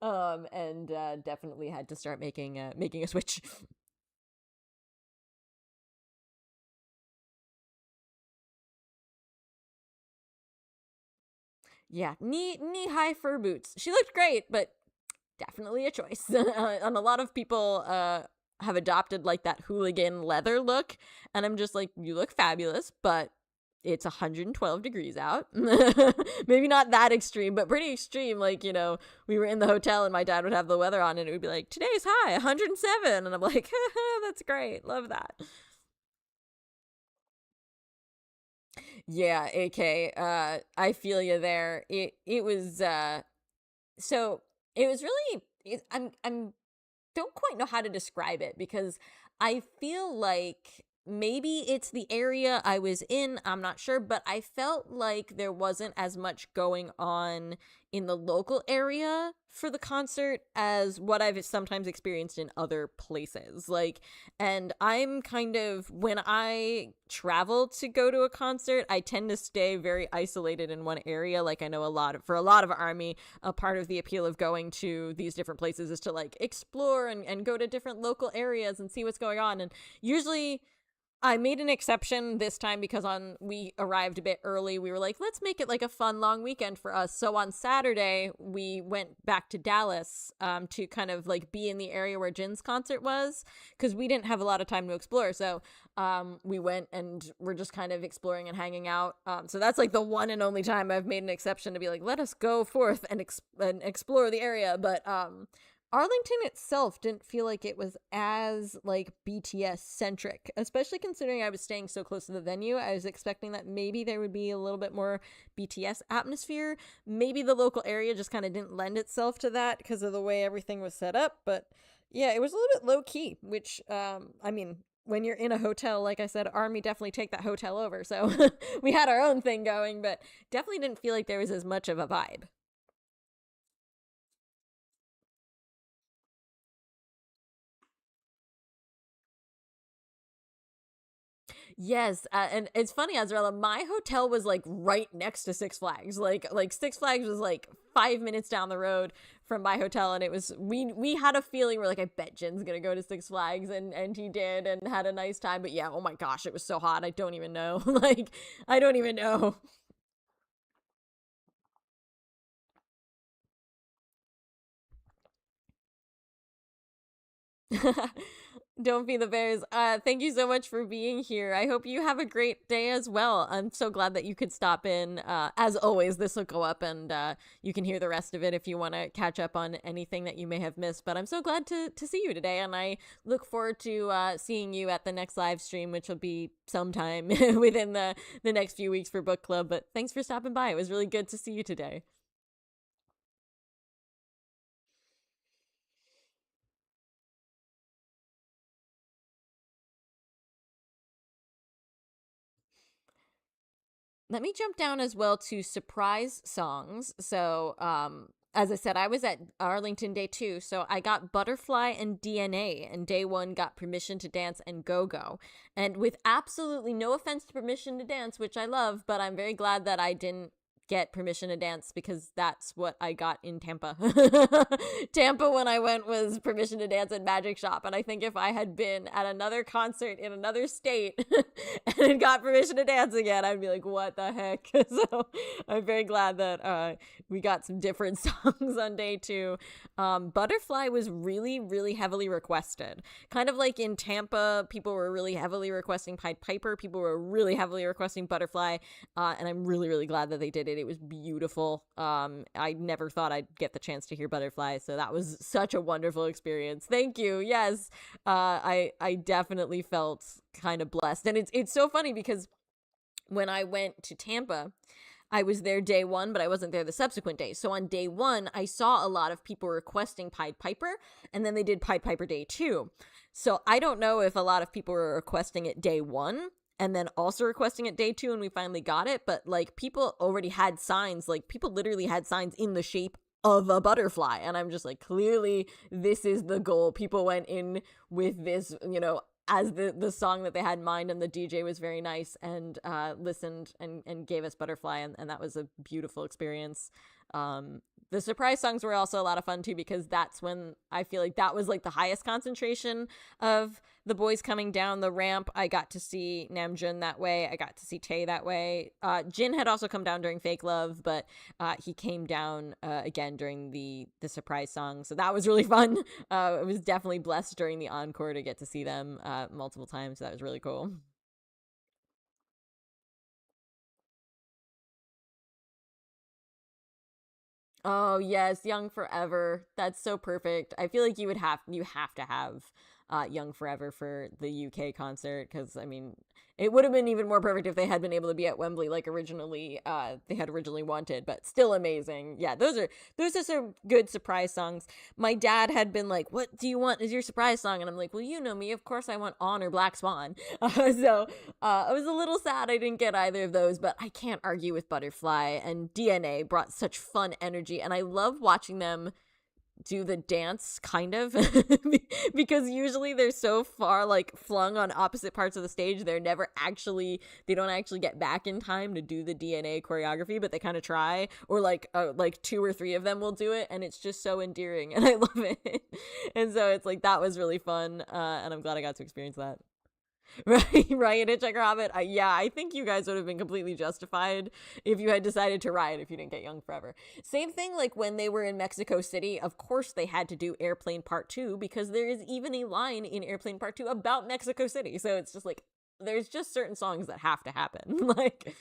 And definitely had to start making a switch. Yeah, knee high fur boots. She looked great, but definitely a choice. And a lot of people have adopted like that hooligan leather look, and I'm just like, you look fabulous, but it's 112 degrees out. Maybe not that extreme, but pretty extreme. Like, we were in the hotel and my dad would have the weather on and it would be like, today's high 107, and I'm like, that's great, love that. Yeah, AK. I feel you there. It was so it was really I'm don't quite know how to describe it, because I feel like maybe it's the area I was in, I'm not sure, but I felt like there wasn't as much going on in the local area for the concert as what I've sometimes experienced in other places. Like, and I'm kind of, when I travel to go to a concert, I tend to stay very isolated in one area. Like, I know for a lot of Army, a part of the appeal of going to these different places is to like explore and go to different local areas and see what's going on. And usually I made an exception this time because we arrived a bit early. We were like, let's make it like a fun long weekend for us. So on Saturday, we went back to Dallas to kind of like be in the area where Jin's concert was, because we didn't have a lot of time to explore. So we went and we're just kind of exploring and hanging out. So that's like the one and only time I've made an exception to be like, let us go forth and explore the area. But Arlington itself didn't feel like it was as like BTS centric, especially considering I was staying so close to the venue. I was expecting that maybe there would be a little bit more BTS atmosphere. Maybe the local area just kind of didn't lend itself to that because of the way everything was set up. But yeah, it was a little bit low key, which I mean, when you're in a hotel, like I said, Army definitely take that hotel over. So we had our own thing going, but definitely didn't feel like there was as much of a vibe. Yes, and it's funny, Azraella. My hotel was like right next to Six Flags. Like Six Flags was like 5 minutes down the road from my hotel, and it was we had a feeling we're like, I bet Jen's gonna go to Six Flags, and he did, and had a nice time. But yeah, oh my gosh, it was so hot. I don't even know. Like I don't even know. Don't be the bears. Thank you so much for being here. I hope you have a great day as well. I'm so glad that you could stop in. As always, this will go up, and you can hear the rest of it if you want to catch up on anything that you may have missed. But I'm so glad to see you today, and I look forward to seeing you at the next live stream, which will be sometime within the next few weeks for book club. But thanks for stopping by. It was really good to see you today. Let me jump down as well to surprise songs. So, as I said, I was at Arlington day two. So I got Butterfly and DNA, and day one got Permission to Dance and Go Go. And with absolutely no offense to Permission to Dance, which I love, but I'm very glad that I didn't get Permission to Dance because that's what I got in Tampa. Tampa, when I went, was Permission to Dance and Magic Shop. And I think if I had been at another concert in another state and had got Permission to Dance again, I'd be like, what the heck? So I'm very glad that we got some different songs on day two. Butterfly was really, really heavily requested. Kind of like in Tampa, people were really heavily requesting Pied Piper. People were really heavily requesting Butterfly. And I'm really, really glad that they did it. It was beautiful. I never thought I'd get the chance to hear Butterfly, so that was such a wonderful experience. Thank you. Yes, I definitely felt kind of blessed, and it's so funny because when I went to Tampa, I was there day one, but I wasn't there the subsequent day. So on day one, I saw a lot of people requesting Pied Piper, and then they did Pied Piper day two. So I don't know if a lot of people were requesting it day one and then also requesting it day two, and we finally got it. But like people already had signs, like people literally had signs in the shape of a butterfly. And I'm just like, clearly this is the goal. People went in with this, as the song that they had in mind, and the DJ was very nice and listened and gave us Butterfly, and that was a beautiful experience. The surprise songs were also a lot of fun too, because that's when I feel like that was like the highest concentration of the boys coming down the ramp. I got to see Namjoon that way. I got to see Tae that way. Jin had also come down during Fake Love, but he came down again during the surprise song. So that was really fun. It was definitely blessed during the encore to get to see them multiple times. So that was really cool. Oh yes, Young Forever. That's so perfect. I feel like you have to have Young Forever for the UK concert, because I mean it would have been even more perfect if they had been able to be at Wembley like originally they had originally wanted, but still amazing. Yeah, those are some good surprise songs. My dad had been like, "What do you want as your surprise song?" And I'm like, "Well, you know me. Of course I want On or Black Swan." So I was a little sad I didn't get either of those, but I can't argue with Butterfly, and DNA brought such fun energy, and I love watching them do the dance kind of because usually they're so far like flung on opposite parts of the stage, they don't actually get back in time to do the DNA choreography, but they kind of try, or like two or three of them will do it, and it's just so endearing and I love it. And so it's like that was really fun, and I'm glad I got to experience that. Right, right, Hitchhiker Hobbit. Yeah, I think you guys would have been completely justified if you had decided to ride if you didn't get Young Forever. Same thing like when they were in Mexico City. Of course, they had to do Airplane Part 2 because there is even a line in Airplane Part 2 about Mexico City. So it's just like, there's just certain songs that have to happen. Like,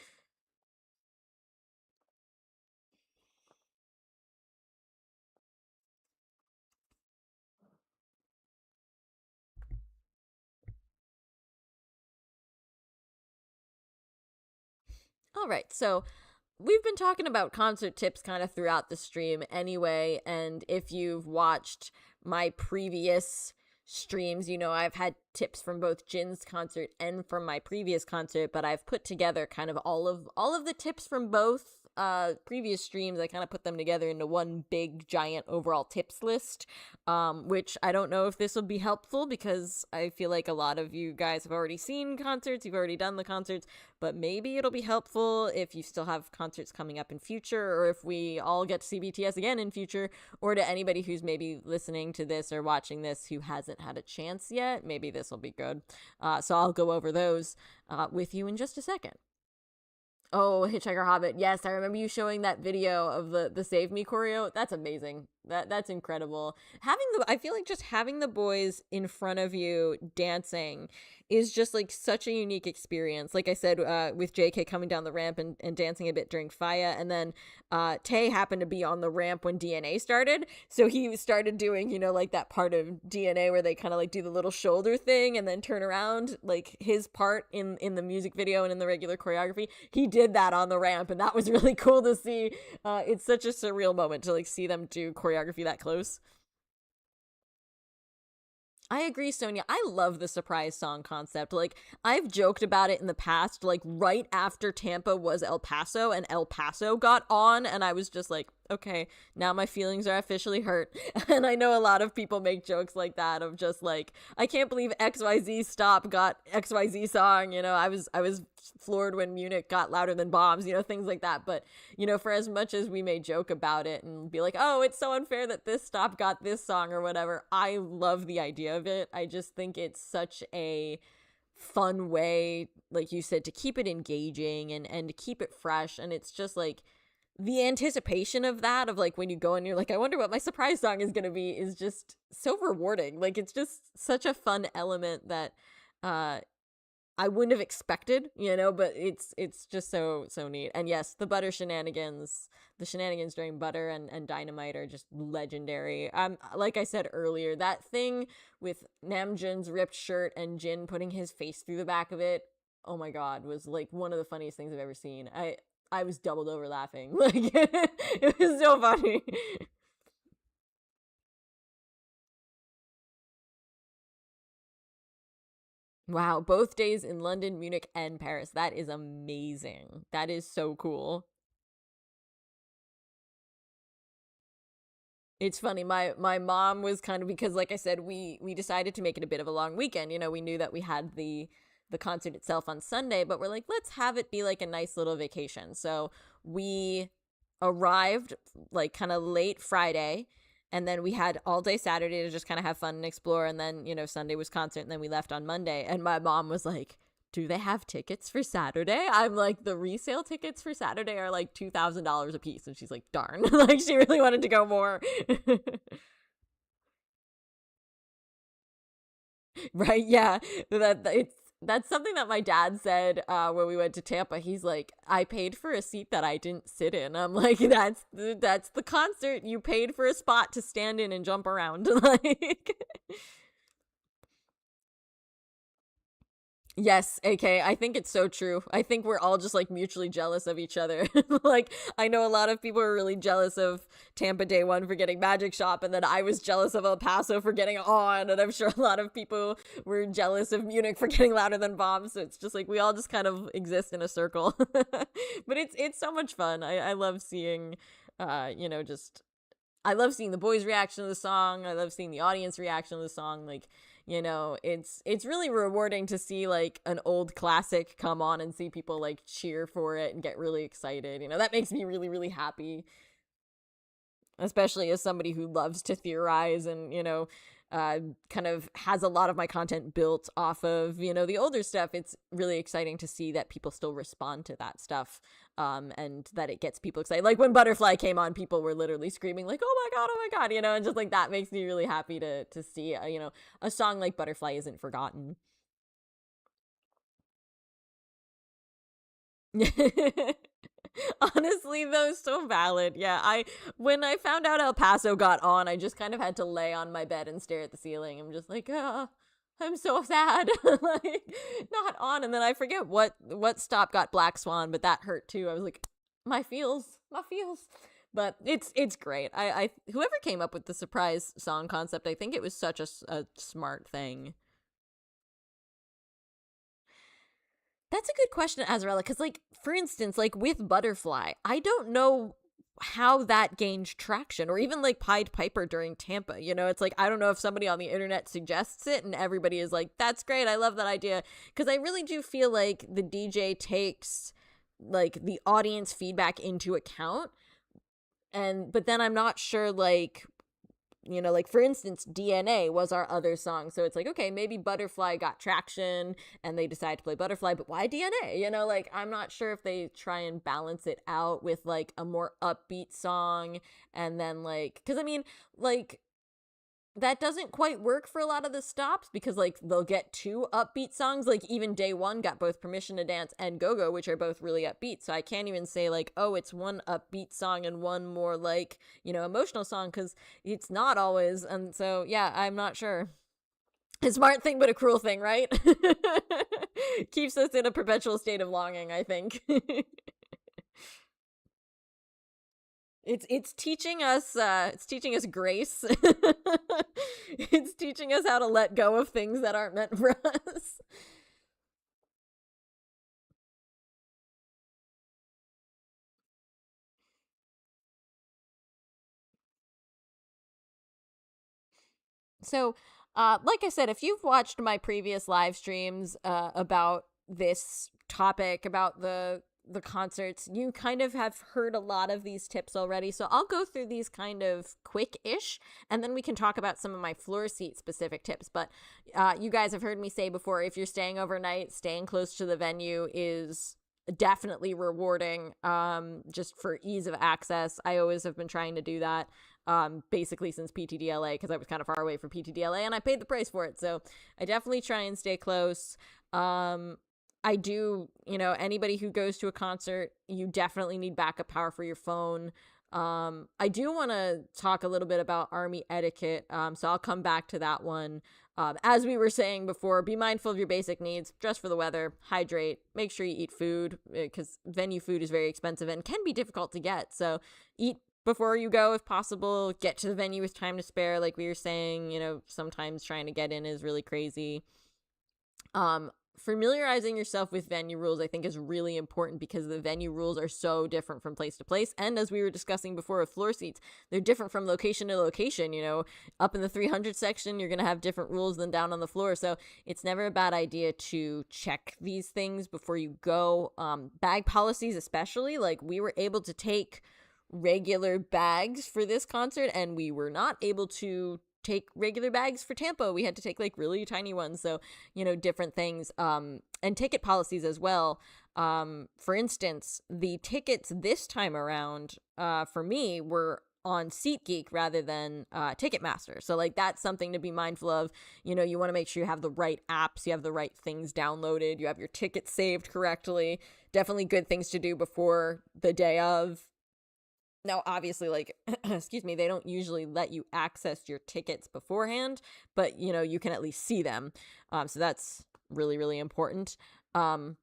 all right, so we've been talking about concert tips kind of throughout the stream anyway, and if you've watched my previous streams. I've had tips from both Jin's concert and from my previous concert, but I've put together kind of all of the tips from both previous streams. I kind of put them together into one big giant overall tips list, which I don't know if this will be helpful, because I feel like a lot of you guys have already seen concerts, you've already done the concerts, but maybe it'll be helpful if you still have concerts coming up in future, or if we all get to see BTS again in future, or to anybody who's maybe listening to this or watching this who hasn't had a chance yet. Maybe this will be good. So I'll go over those with you in just a second. Oh, Hitchhiker Hobbit. Yes, I remember you showing that video of the Save Me choreo. That's amazing. That's incredible. I feel like just having the boys in front of you dancing is just like such a unique experience. Like I said, with JK coming down the ramp and dancing a bit during Faya, and then Tay happened to be on the ramp when DNA started, so he started doing, like that part of DNA where they kind of like do the little shoulder thing and then turn around, like his part in the music video and in the regular choreography. He did that on the ramp, and that was really cool to see. It's such a surreal moment to like see them do choreography that close. I agree, Sonia. I love the surprise song concept. Like, I've joked about it in the past, like, right after Tampa was El Paso and El Paso got on, and I was just like, okay, now my feelings are officially hurt. And I know a lot of people make jokes like that of just like, I can't believe XYZ Stop got XYZ song. I was floored when Munich got Louder Than Bombs, things like that. But, for as much as we may joke about it and be like, oh, it's so unfair that this Stop got this song or whatever, I love the idea of it. I just think it's such a fun way, like you said, to keep it engaging and to keep it fresh. And it's just like, the anticipation of that, of like when you go and you're like, I wonder what my surprise song is going to be, is just so rewarding. Like, it's just such a fun element that I wouldn't have expected, but it's just so neat. And yes, the the shenanigans during Butter and Dynamite are just legendary. Like I said earlier, that thing with Namjoon's ripped shirt and Jin putting his face through the back of it, oh my god, was like one of the funniest things I've ever seen. I was doubled over laughing. Like, it was so funny. Wow, both days in London, Munich, and Paris. That is amazing. That is so cool. It's funny. My mom was kind of, because like I said, we decided to make it a bit of a long weekend. We knew that we had the concert itself on Sunday, but we're like, let's have it be like a nice little vacation. So we arrived like kind of late Friday, and then we had all day Saturday to just kind of have fun and explore, and then Sunday was concert, and then we left on Monday. And my mom was like, do they have tickets for Saturday? I'm like, the resale tickets for Saturday are like $2,000 a piece. And she's like, darn. Like, she really wanted to go more. Right, yeah. That's something that my dad said when we went to Tampa. He's like, I paid for a seat that I didn't sit in. I'm like, that's the concert. You paid for a spot to stand in and jump around. Like, yes, AK. I think it's so true. I think we're all just like mutually jealous of each other. Like, I know a lot of people are really jealous of Tampa Day One for getting Magic Shop, and then I was jealous of El Paso for getting on, and I'm sure a lot of people were jealous of Munich for getting Louder Than Bombs. So it's just like we all just kind of exist in a circle. But it's so much fun. I love seeing, just I love seeing the boys' reaction to the song. I love seeing the audience reaction to the song. Like, it's really rewarding to see like an old classic come on and see people like cheer for it and get really excited. That makes me really, really happy, especially as somebody who loves to theorize and, kind of has a lot of my content built off of, the older stuff. It's really exciting to see that people still respond to that stuff, and that it gets people excited. Like when Butterfly came on, people were literally screaming like, oh my God, and just like that makes me really happy to see, a song like Butterfly isn't forgotten. Honestly, though, so valid. Yeah, when I found out El Paso got on, I just kind of had to lay on my bed and stare at the ceiling. I'm just like, I'm so sad. Like, not on. And then I forget what stop got Black Swan, but that hurt too. I was like, my feels. But it's great. I whoever came up with the surprise song concept, I think it was such a smart thing. That's a good question, Azarella, because, like, for instance, like with Butterfly, I don't know how that gained traction, or even like Pied Piper during Tampa. You know, it's like, I don't know if somebody on the internet suggests it and everybody is like, that's great, I love that idea. Because I really do feel like the DJ takes like the audience feedback into account. And, but then I'm not sure, like, you know, like for instance, DNA was our other song. So it's like, okay, maybe Butterfly got traction and they decided to play Butterfly, but why DNA? You know, like I'm not sure if they try and balance it out with like a more upbeat song. And then like, because I mean, like that doesn't quite work for a lot of the stops because like they'll get two upbeat songs. Like even Day One got both Permission to Dance and Go Go, which are both really upbeat. So I can't even say like, oh, it's one upbeat song and one more like, you know, emotional song, because it's not always. And so yeah, I'm not sure. A smart thing but a cruel thing, right? Keeps us in a perpetual state of longing, I think. It's teaching us grace. It's teaching us how to let go of things that aren't meant for us. So, like I said, if you've watched my previous live streams about this topic, about the concerts, you kind of have heard a lot of these tips already. So I'll go through these kind of quick-ish, and then we can talk about some of my floor seat specific tips. But you guys have heard me say before, if you're staying overnight, staying close to the venue is definitely rewarding, just for ease of access. I always have been trying to do that, basically since PTDLA, because I was kind of far away from PTDLA and I paid the price for it. So I definitely try and stay close. I do, you know, anybody who goes to a concert, you definitely need backup power for your phone. I do want to talk a little bit about army etiquette, so I'll come back to that one. As we were saying before, be mindful of your basic needs, dress for the weather, hydrate, make sure you eat food, because venue food is very expensive and can be difficult to get. So eat before you go if possible, get to the venue with time to spare. Like we were saying, you know, sometimes trying to get in is really crazy. Familiarizing yourself with venue rules, I think, is really important because the venue rules are so different from place to place. And as we were discussing before with floor seats, they're different from location to location. You know, up in the 300 section, you're going to have different rules than down on the floor. So it's never a bad idea to check these things before you go. Bag policies, especially, like we were able to take regular bags for this concert and we were not able to take regular bags for Tampa. We had to take like really tiny ones. So, you know, different things. And ticket policies as well. For instance, the tickets this time around, for me, were on SeatGeek rather than Ticketmaster. So like that's something to be mindful of. You know, you want to make sure you have the right apps, you have the right things downloaded, you have your tickets saved correctly. Definitely good things to do before the day of. Now, obviously, like, excuse me, they don't usually let you access your tickets beforehand, but, you know, you can at least see them. So that's really, really important. Oh,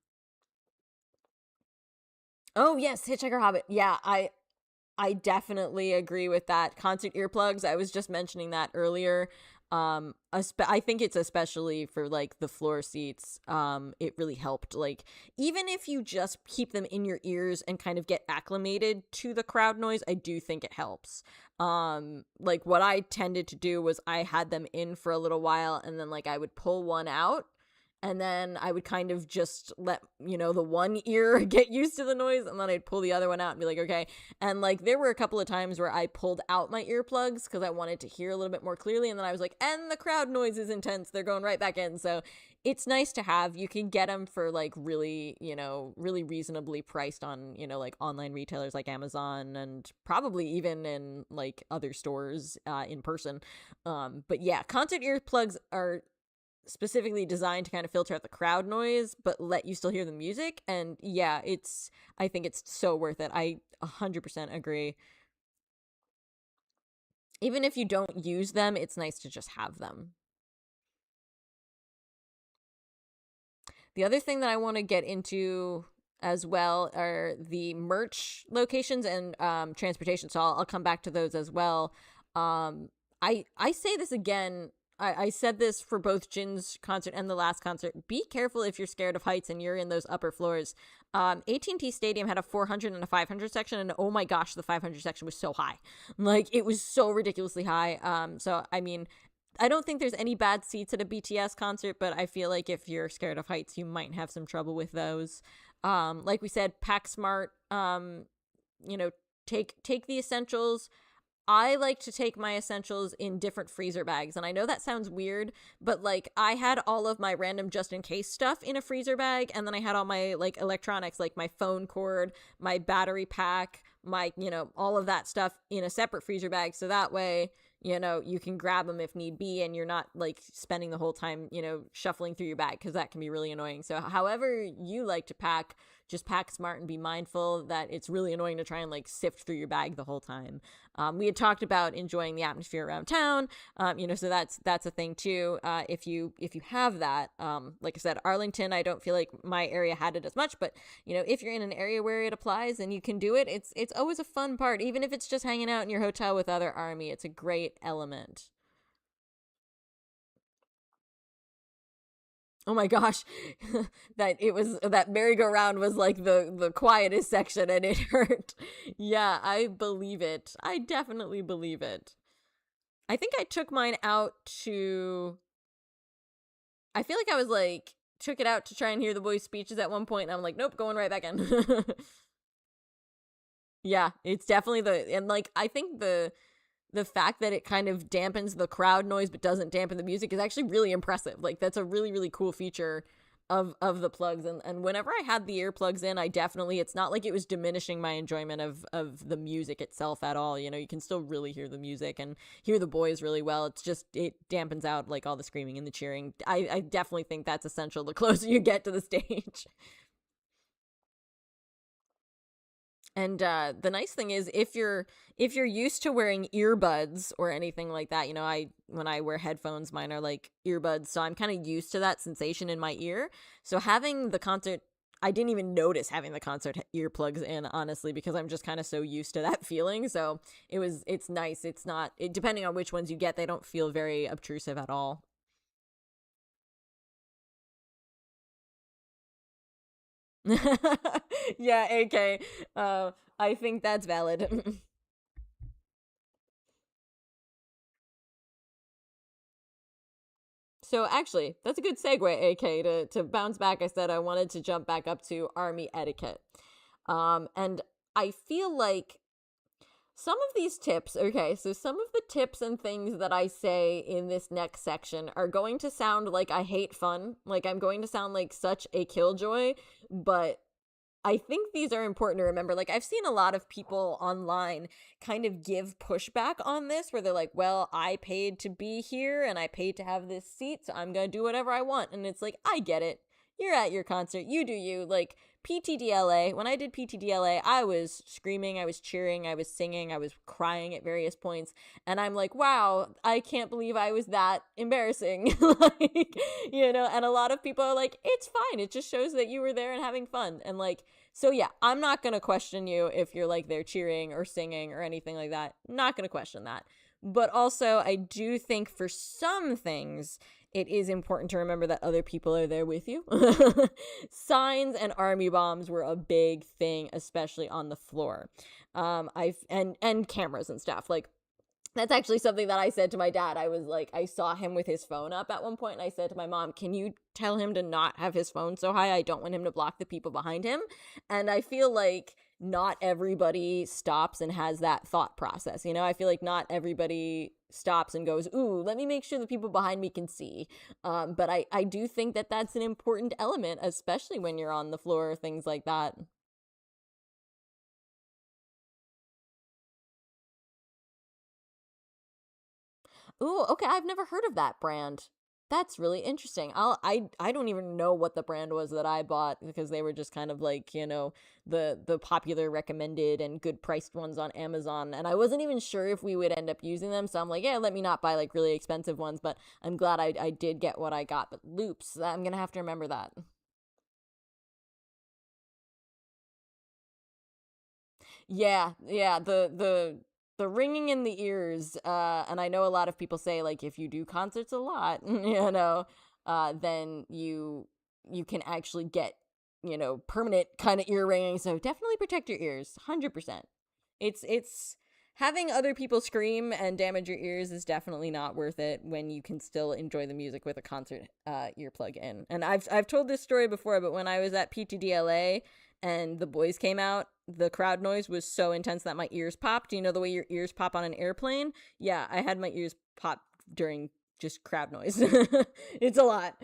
yes, Hitchhiker Hobbit. Yeah, I definitely agree with that. Concert earplugs, I was just mentioning that earlier. I think it's especially for like the floor seats. It really helped. Like even if you just keep them in your ears and kind of get acclimated to the crowd noise, I do think it helps. Like what I tended to do was I had them in for a little while and then like I would pull one out and then I would kind of just let, you know, the one ear get used to the noise and then I'd pull the other one out and be like, okay. And like there were a couple of times where I pulled out my earplugs because I wanted to hear a little bit more clearly, and then I was like, and the crowd noise is intense, they're going right back in. So it's nice to have. You can get them for like really, you know, really reasonably priced on, you know, like online retailers like Amazon and probably even in like other stores in person. But yeah, concert earplugs are specifically designed to kind of filter out the crowd noise but let you still hear the music. And yeah, I think it's so worth it. I 100% agree. Even if you don't use them, it's nice to just have them. The other thing that I want to get into as well are the merch locations and transportation. So I'll come back to those as well. Um, I say this again. I said this for both Jin's concert and the last concert. Be careful if you're scared of heights and you're in those upper floors. AT&T Stadium had a 400 and a 500 section, and oh my gosh, the 500 section was so high. Like, it was so ridiculously high. So I mean, I don't think there's any bad seats at a BTS concert, but I feel like if you're scared of heights, you might have some trouble with those. Like we said, pack smart. You know, take the essentials. I like to take my essentials in different freezer bags. And I know that sounds weird, but like I had all of my random just in case stuff in a freezer bag. And then I had all my like electronics, like my phone cord, my battery pack, my, all of that stuff in a separate freezer bag. So that way, you can grab them if need be and you're not like spending the whole time, shuffling through your bag because that can be really annoying. So however you like to pack, just pack smart and be mindful that it's really annoying to try and like sift through your bag the whole time. We had talked about enjoying the atmosphere around town, so that's a thing too. If you have that, like I said, Arlington, I don't feel like my area had it as much, but if you're in an area where it applies and you can do it, it's always a fun part, even if it's just hanging out in your hotel with other Army. It's a great element. Oh my gosh, that merry-go-round was like the quietest section and it hurt. Yeah, I believe it. I definitely believe it. I think I took mine out to. I feel like I was like took it out to try and hear the boys' speeches at one point, and I'm like, nope, going right back in. Yeah, it's definitely and like I think the fact that it kind of dampens the crowd noise but doesn't dampen the music is actually really impressive. Like that's a really really cool feature of the plugs, and whenever I had the earplugs in, I definitely, it's not like it was diminishing my enjoyment of the music itself at all. You can still really hear the music and hear the boys really well. It's just it dampens out like all the screaming and the cheering. I definitely think that's essential the closer you get to the stage. And the nice thing is, if you're used to wearing earbuds or anything like that, I when I wear headphones, mine are like earbuds, so I'm kind of used to that sensation in my ear. So having the concert, I didn't even notice having the concert earplugs in, honestly, because I'm just kind of so used to that feeling. So it's nice. It's not depending on which ones you get, they don't feel very obtrusive at all. Yeah, AK. I think that's valid. So actually, that's a good segue, AK, to bounce back. I said I wanted to jump back up to Army etiquette. And I feel like some of these tips, okay, so some of the tips and things that I say in this next section are going to sound like I hate fun. Like I'm going to sound like such a killjoy, but I think these are important to remember. Like, I've seen a lot of people online kind of give pushback on this, where they're like, well, I paid to be here and I paid to have this seat, so I'm going to do whatever I want. And it's like, I get it. You're at your concert. You do you. Like, PTDLA, when I did PTDLA, I was screaming, I was cheering, I was singing, I was crying at various points. And I'm like, wow, I can't believe I was that embarrassing. Like, and a lot of people are like, it's fine. It just shows that you were there and having fun. And like, so yeah, I'm not going to question you if you're like there cheering or singing or anything like that. Not going to question that. But also, I do think for some things, it is important to remember that other people are there with you. Signs and army bombs were a big thing, especially on the floor. I've and cameras and stuff. Like that's actually something that I said to my dad. I was like, I saw him with his phone up at one point, and I said to my mom, can you tell him to not have his phone so high? I don't want him to block the people behind him. And I feel like not everybody stops and has that thought process. I feel like not everybody stops and goes, ooh, let me make sure the people behind me can see. But I do think that that's an important element, especially when you're on the floor, things like that. Ooh, okay, I've never heard of that brand. That's really interesting. I don't even know what the brand was that I bought because they were just kind of like, the popular recommended and good priced ones on Amazon, and I wasn't even sure if we would end up using them. So I'm like, yeah, let me not buy like really expensive ones, but I'm glad I did get what I got. But loops, I'm going to have to remember that. Yeah, the ringing in the ears, and I know a lot of people say, like, if you do concerts a lot, then you can actually get, permanent kind of ear ringing. So definitely protect your ears, 100%. It's having other people scream and damage your ears is definitely not worth it when you can still enjoy the music with a concert earplug in. And I've told this story before, but when I was at PTDLA and the boys came out, the crowd noise was so intense that my ears popped. You know the way your ears pop on an airplane? Yeah, I had my ears pop during just crowd noise. It's a lot.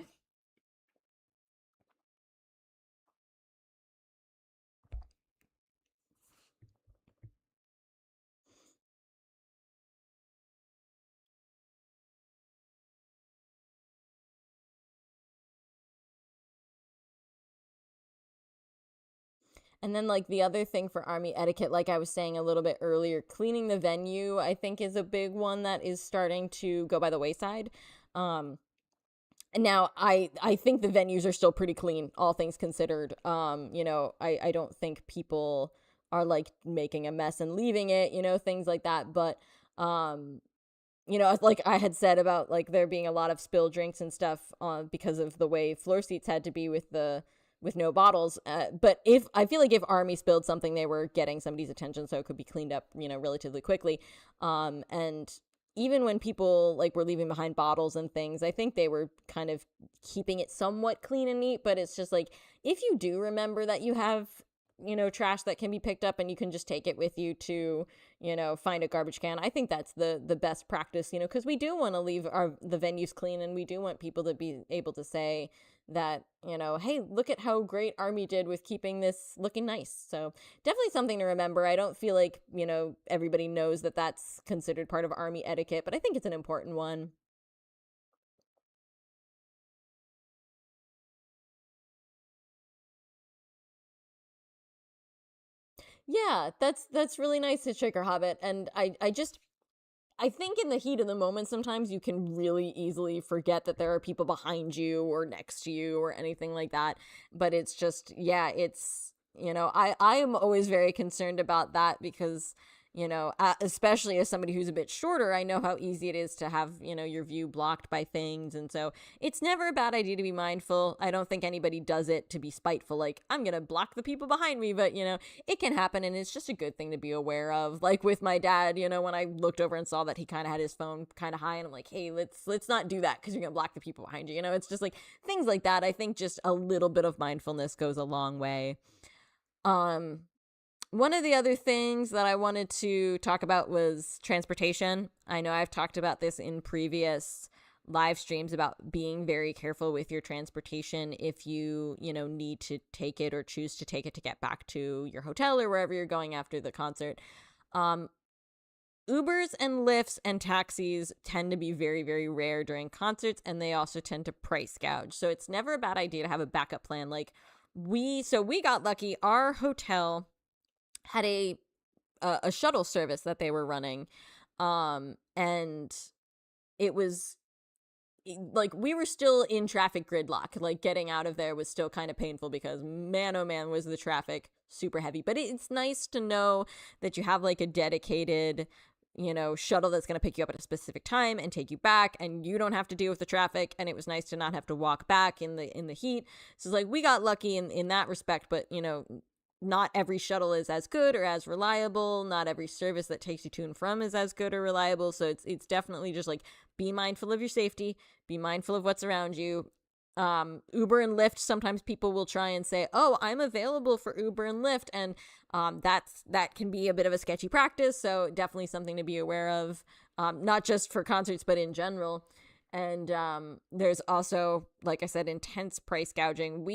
And then, like, the other thing for army etiquette, like I was saying a little bit earlier, cleaning the venue, I think, is a big one that is starting to go by the wayside. Um, Now, I think the venues are still pretty clean, all things considered. I don't think people are like making a mess and leaving it, things like that. But um, like I had said about like there being a lot of spill drinks and stuff because of the way floor seats had to be with no bottles. But if I feel like if Army spilled something, they were getting somebody's attention, so it could be cleaned up, relatively quickly. And even when people like were leaving behind bottles and things, I think they were kind of keeping it somewhat clean and neat. But it's just like if you do remember that you have trash that can be picked up and you can just take it with you to find a garbage can. I think that's the best practice, because we do want to leave the venues clean, and we do want people to be able to say that, hey, look at how great Army did with keeping this looking nice. So definitely something to remember. I don't feel like everybody knows that that's considered part of Army etiquette, but I think it's an important one. Yeah, that's really nice to Shaker Hobbit, and I think in the heat of the moment, sometimes you can really easily forget that there are people behind you or next to you or anything like that. But it's just, yeah, I am always very concerned about that because, especially as somebody who's a bit shorter, I know how easy it is to have, your view blocked by things. And so it's never a bad idea to be mindful. I don't think anybody does it to be spiteful, like, I'm going to block the people behind me. But, it can happen, and it's just a good thing to be aware of. Like with my dad, when I looked over and saw that he kind of had his phone kind of high, and I'm like, hey, let's not do that because you're gonna block the people behind you. It's just like things like that. I think just a little bit of mindfulness goes a long way. Um, One of the other things that I wanted to talk about was transportation. I know I've talked about this in previous live streams about being very careful with your transportation if you need to take it or choose to take it to get back to your hotel or wherever you're going after the concert. Um, Ubers and Lyfts and taxis tend to be very, very rare during concerts, and they also tend to price gouge. So it's never a bad idea to have a backup plan. Like we got lucky. Our hotel had a shuttle service that they were running, and it was like we were still in traffic gridlock. Like getting out of there was still kind of painful because man, oh man, was the traffic super heavy. But it's nice to know that you have like a dedicated shuttle that's going to pick you up at a specific time and take you back, and you don't have to deal with the traffic. And it was nice to not have to walk back in the heat. So it's like we got lucky in that respect. But not every shuttle is as good or as reliable. Not every service that takes you to and from is as good or reliable. So it's definitely just like be mindful of your safety, be mindful of what's around you. Uber and Lyft, sometimes people will try and say, "Oh, I'm available for Uber and Lyft," and that can be a bit of a sketchy practice. So definitely something to be aware of, not just for concerts but in general. And there's also, like I said, intense price gouging.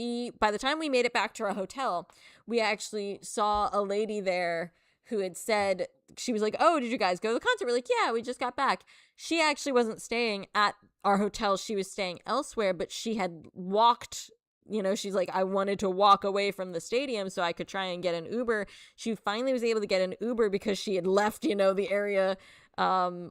By the time we made it back to our hotel, we actually saw a lady there who had said, she was like, "Oh, did you guys go to the concert?" We're like, "Yeah, we just got back." She actually wasn't staying at our hotel. She was staying elsewhere, but she had walked. She's like, I wanted to walk away from the stadium so I could try and get an Uber. She finally was able to get an Uber because she had left, the area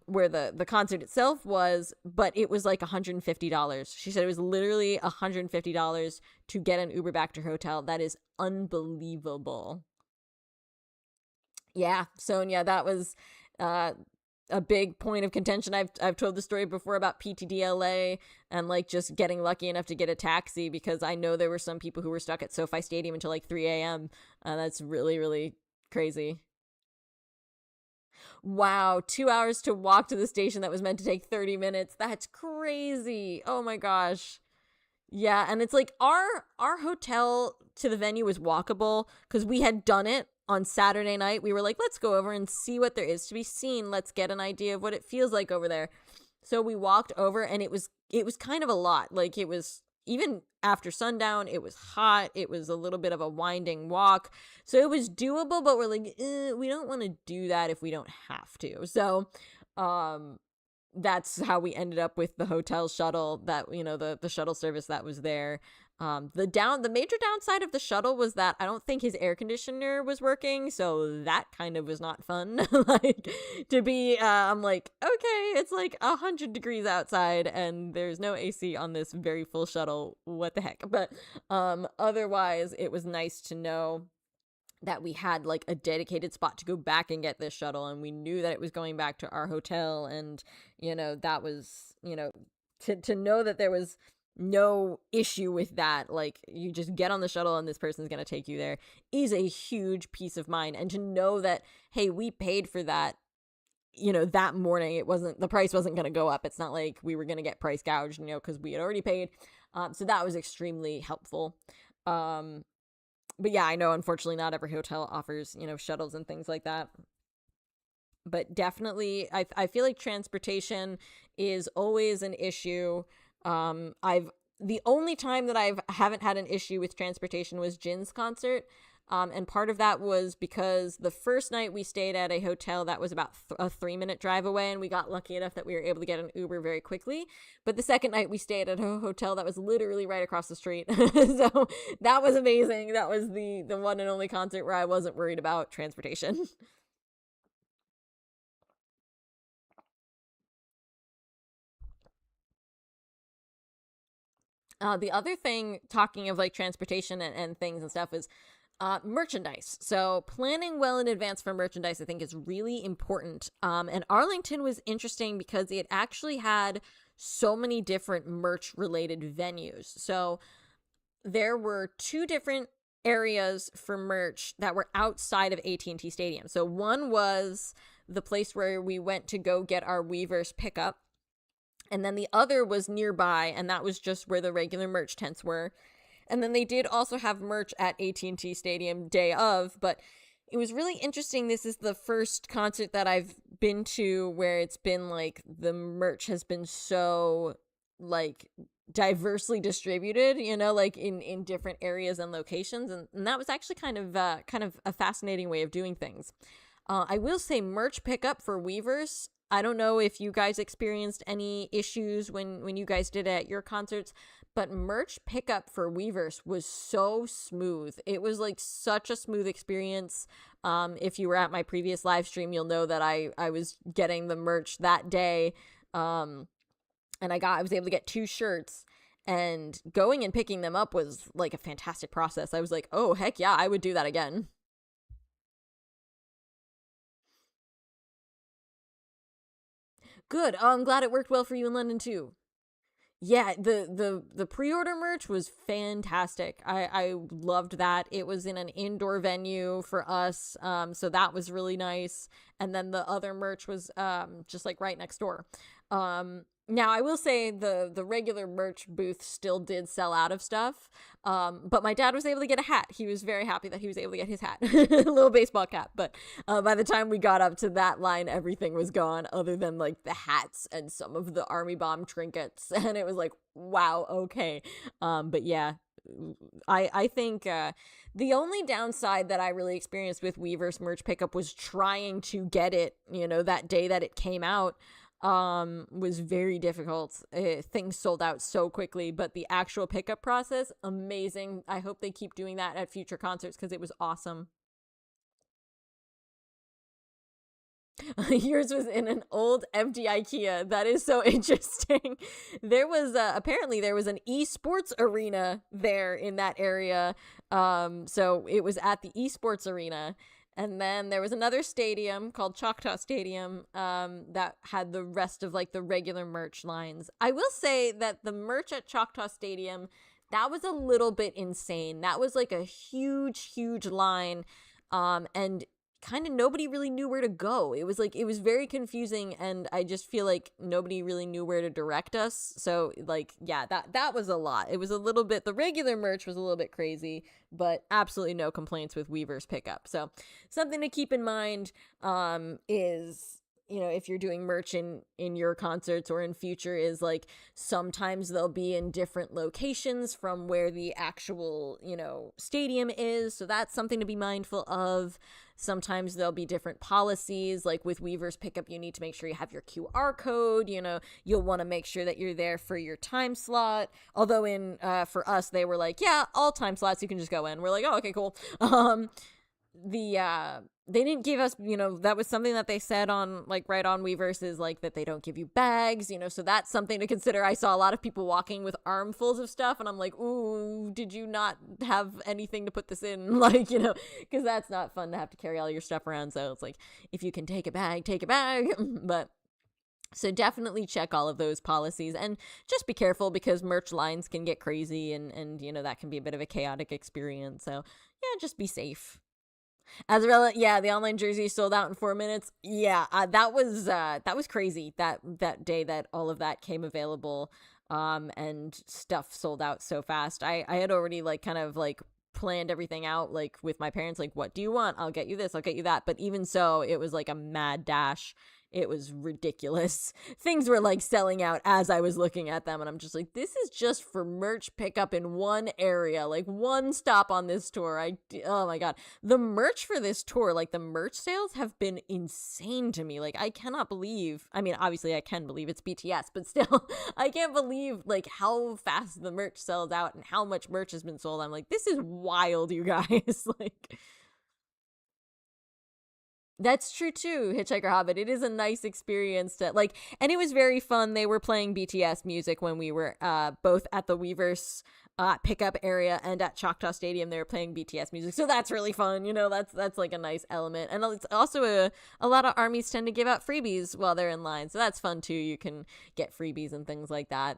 where the concert itself was, but it was like $150. She said it was literally $150 to get an Uber back to her hotel. That is unbelievable. Yeah, Sonia, that was uh a big point of contention. I've told the story before about PTDLA and like just getting lucky enough to get a taxi because I know there were some people who were stuck at SoFi Stadium until like 3 a.m. That's really, really crazy. Wow, 2 hours to walk to the station that was meant to take 30 minutes. That's crazy. Oh my gosh. Yeah, and it's like our hotel to the venue was walkable because we had done it on Saturday night. We were like, let's go over and see what there is to be seen. Let's get an idea of what it feels like over there. So we walked over and it was kind of a lot. Like it was even after sundown, it was hot. It was a little bit of a winding walk. So it was doable, but we're like, we don't want to do that if we don't have to. So um that's how we ended up with the hotel shuttle that the shuttle service that was there. The major downside of the shuttle was that I don't think his air conditioner was working, so that kind of was not fun. Like to be I'm like, okay, it's like 100 degrees outside and there's no AC on this very full shuttle, what the heck. But otherwise it was nice to know that we had like a dedicated spot to go back and get this shuttle, and we knew that it was going back to our hotel. And that was to know that there was no issue with that, like you just get on the shuttle and this person's going to take you there, is a huge peace of mind. And to know that, hey, we paid for that, that morning, the price wasn't going to go up. It's not like we were going to get price gouged, because we had already paid. So that was extremely helpful. But yeah, I know unfortunately not every hotel offers, shuttles and things like that. But definitely I feel like transportation is always an issue. I've The only time that I haven't had an issue with transportation was Jin's concert. And part of that was because the first night we stayed at a hotel that was about a 3-minute drive away, and we got lucky enough that we were able to get an Uber very quickly. But the second night we stayed at a hotel that was literally right across the street. So that was amazing. That was the one and only concert where I wasn't worried about transportation. The other thing, talking of like transportation and things and stuff, is merchandise. So planning well in advance for merchandise, I think, is really important. And Arlington was interesting because it actually had so many different merch related venues. So there were two different areas for merch that were outside of AT&T Stadium. So one was the place where we went to go get our Weavers pickup, and then the other was nearby, and that was just where the regular merch tents were. And then they did also have merch at AT&T Stadium day of, but it was really interesting. This is the first concert that I've been to where it's been like the merch has been so like diversely distributed, like in different areas and locations, and that was actually kind of a fascinating way of doing things. I will say merch pickup for Weavers, I don't know if you guys experienced any issues when you guys did it at your concerts, but merch pickup for Weavers was so smooth. It was like such a smooth experience. If you were at my previous live stream, you'll know that I was getting the merch that day. And I was able to get two shirts, and going and picking them up was like a fantastic process. I was like, oh heck yeah, I would do that again. Good. Oh, I'm glad it worked well for you in London too. Yeah, the pre-order merch was fantastic. I loved that. It was in an indoor venue for us, so that was really nice. And then the other merch was just like right next door. Now I will say the regular merch booth still did sell out of stuff, but my dad was able to get a hat. He was very happy that he was able to get his hat, a little baseball cap. But by the time we got up to that line, everything was gone, other than like the hats and some of the army bomb trinkets, and it was like, wow, okay. But yeah, I think the only downside that I really experienced with Weaver's merch pickup was trying to get it, that day that it came out, was very difficult. Things sold out so quickly, but the actual pickup process, amazing. I hope they keep doing that at future concerts because it was awesome. Yours was in an old empty IKEA. That is so interesting. There was apparently there was an esports arena there in that area. So it was at the esports arena, And then there was another stadium called Choctaw Stadium that had the rest of like the regular merch lines. I will say that the merch at Choctaw Stadium, that was a little bit insane. That was like a huge, huge line. And kind of nobody really knew where to go. It was like it was very confusing, and I just feel like nobody really knew where to direct us. So like yeah, that was a lot. It was a little bit, the regular merch was a little bit crazy, but absolutely no complaints with Weaver's pickup. So something to keep in mind is, you know, if you're doing merch in your concerts or in future, is like sometimes they'll be in different locations from where the actual, you know, stadium is, so that's something to be mindful of. Sometimes there'll be different policies, like with Weaver's pickup you need to make sure you have your QR code. You know, you'll want to make sure that you're there for your time slot, although in for us they were like, yeah, all time slots you can just go in. We're like, oh, okay, cool. They didn't give us, you know, that was something that they said on like right on Weverse, is like that they don't give you bags, you know, so that's something to consider. I saw a lot of people walking with armfuls of stuff, and I'm like, ooh, did you not have anything to put this in? Like, you know, because that's not fun to have to carry all your stuff around. So it's like, if you can take a bag, take a bag. But so definitely check all of those policies, and just be careful because merch lines can get crazy, and you know, that can be a bit of a chaotic experience. So yeah, just be safe. As well, yeah, the online jersey sold out in 4 minutes. Yeah, that was crazy. That day that all of that came available, and stuff sold out so fast. I had already like kind of like planned everything out, like with my parents, like, what do you want? I'll get you this, I'll get you that. But even so, it was like a mad dash. It was ridiculous. Things were like selling out as I was looking at them, and I'm just like, this is just for merch pickup in one area, like one stop on this tour. Oh my god, the merch for this tour, like the merch sales have been insane to me. Like, I cannot believe, I mean, obviously I can believe it's BTS, but still, I can't believe like how fast the merch sells out and how much merch has been sold. I'm like, this is wild, you guys. Like, that's true too, Hitchhiker Hobbit. It is a nice experience to like, and it was very fun. They were playing BTS music when we were both at the Weverse pickup area and at Choctaw Stadium. They were playing BTS music, so that's really fun. You know, that's like a nice element, and it's also a lot of armies tend to give out freebies while they're in line, so that's fun too. You can get freebies and things like that.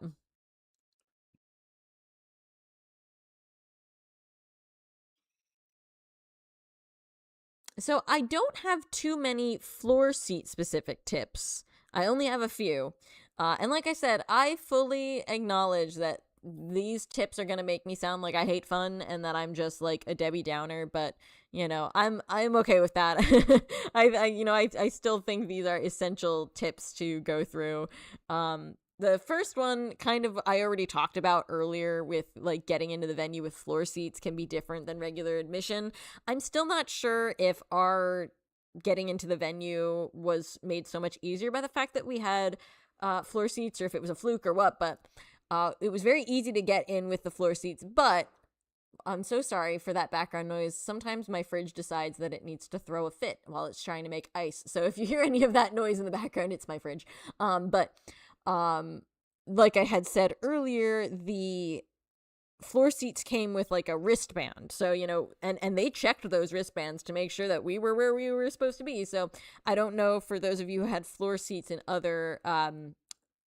So I don't have too many floor seat specific tips. I only have a few. And like I said, I fully acknowledge that these tips are going to make me sound like I hate fun and that I'm just like a Debbie Downer, but you know, I'm okay with that. I still think these are essential tips to go through. The first one, kind of, I already talked about earlier, with like getting into the venue with floor seats can be different than regular admission. I'm still not sure if our getting into the venue was made so much easier by the fact that we had floor seats, or if it was a fluke or what, but it was very easy to get in with the floor seats. But I'm so sorry for that background noise. Sometimes my fridge decides that it needs to throw a fit while it's trying to make ice. So if you hear any of that noise in the background, it's my fridge. But like I had said earlier, the floor seats came with like a wristband. So, you know, and they checked those wristbands to make sure that we were where we were supposed to be. So I don't know, for those of you who had floor seats in other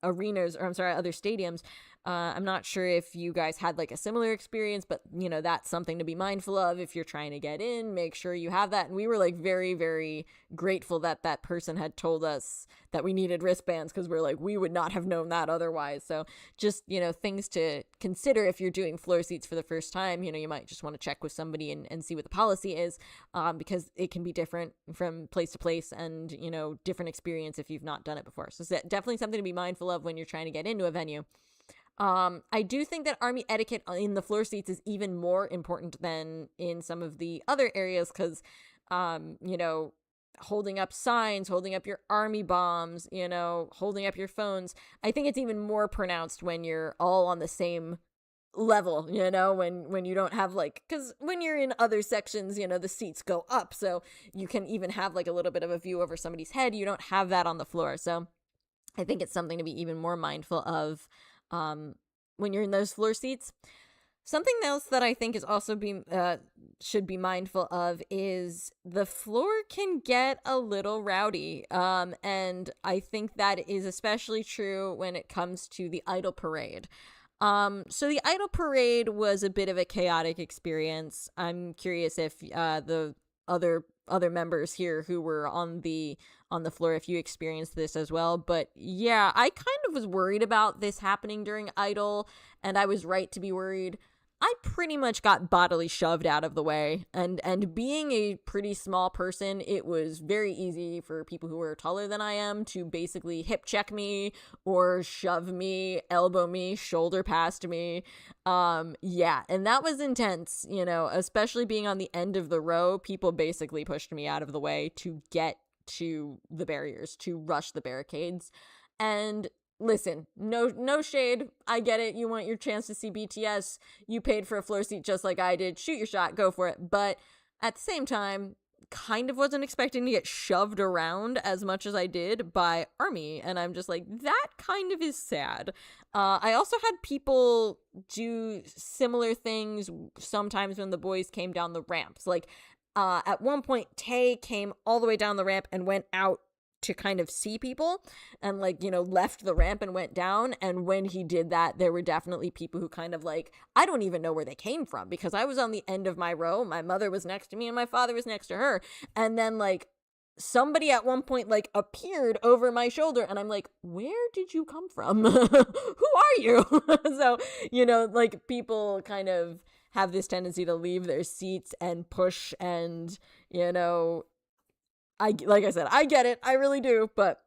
arenas, or I'm sorry, other stadiums, I'm not sure if you guys had like a similar experience, but you know, that's something to be mindful of if you're trying to get in. Make sure you have that. And we were like very, very grateful that that person had told us that we needed wristbands, because we're like, we would not have known that otherwise. So just, you know, things to consider if you're doing floor seats for the first time. You know, you might just want to check with somebody and see what the policy is, because it can be different from place to place, and you know, different experience if you've not done it before. So it's definitely something to be mindful of when you're trying to get into a venue. I do think that army etiquette in the floor seats is even more important than in some of the other areas, because, you know, holding up signs, holding up your army bombs, you know, holding up your phones. I think it's even more pronounced when you're all on the same level, you know, when you don't have like, because when you're in other sections, you know, the seats go up, so you can even have like a little bit of a view over somebody's head. You don't have that on the floor. So I think it's something to be even more mindful of when you're in those floor seats. Something else that I think is also should be mindful of is the floor can get a little rowdy. And I think that is especially true when it comes to the Idol Parade. So the Idol Parade was a bit of a chaotic experience. I'm curious if the other members here who were on the floor, if you experienced this as well. But yeah, I kind of was worried about this happening during Idol, and I was right to be worried. I pretty much got bodily shoved out of the way, and being a pretty small person, it was very easy for people who were taller than I am to basically hip check me or shove me, elbow me, shoulder past me. Yeah, and that was intense, especially being on the end of the row. People basically pushed me out of the way to get to the barriers, to rush the barricades. And listen, no shade. I get it. You want your chance to see BTS. You paid for a floor seat just like I did. Shoot your shot, go for it. But at the same time, kind of wasn't expecting to get shoved around as much as I did by ARMY. And I'm just like, that kind of is sad. I also had people do similar things sometimes when the boys came down the ramps. Like, at one point, Tay came all the way down the ramp and went out to kind of see people and left the ramp and went down. And when he did that, there were definitely people who kind of I don't even know where they came from, because I was on the end of my row. My mother was next to me and my father was next to her. And then somebody at one point appeared over my shoulder, and I'm like, where did you come from? Who are you? So, people kind of have this tendency to leave their seats and push, and like I said, I get it. I really do. But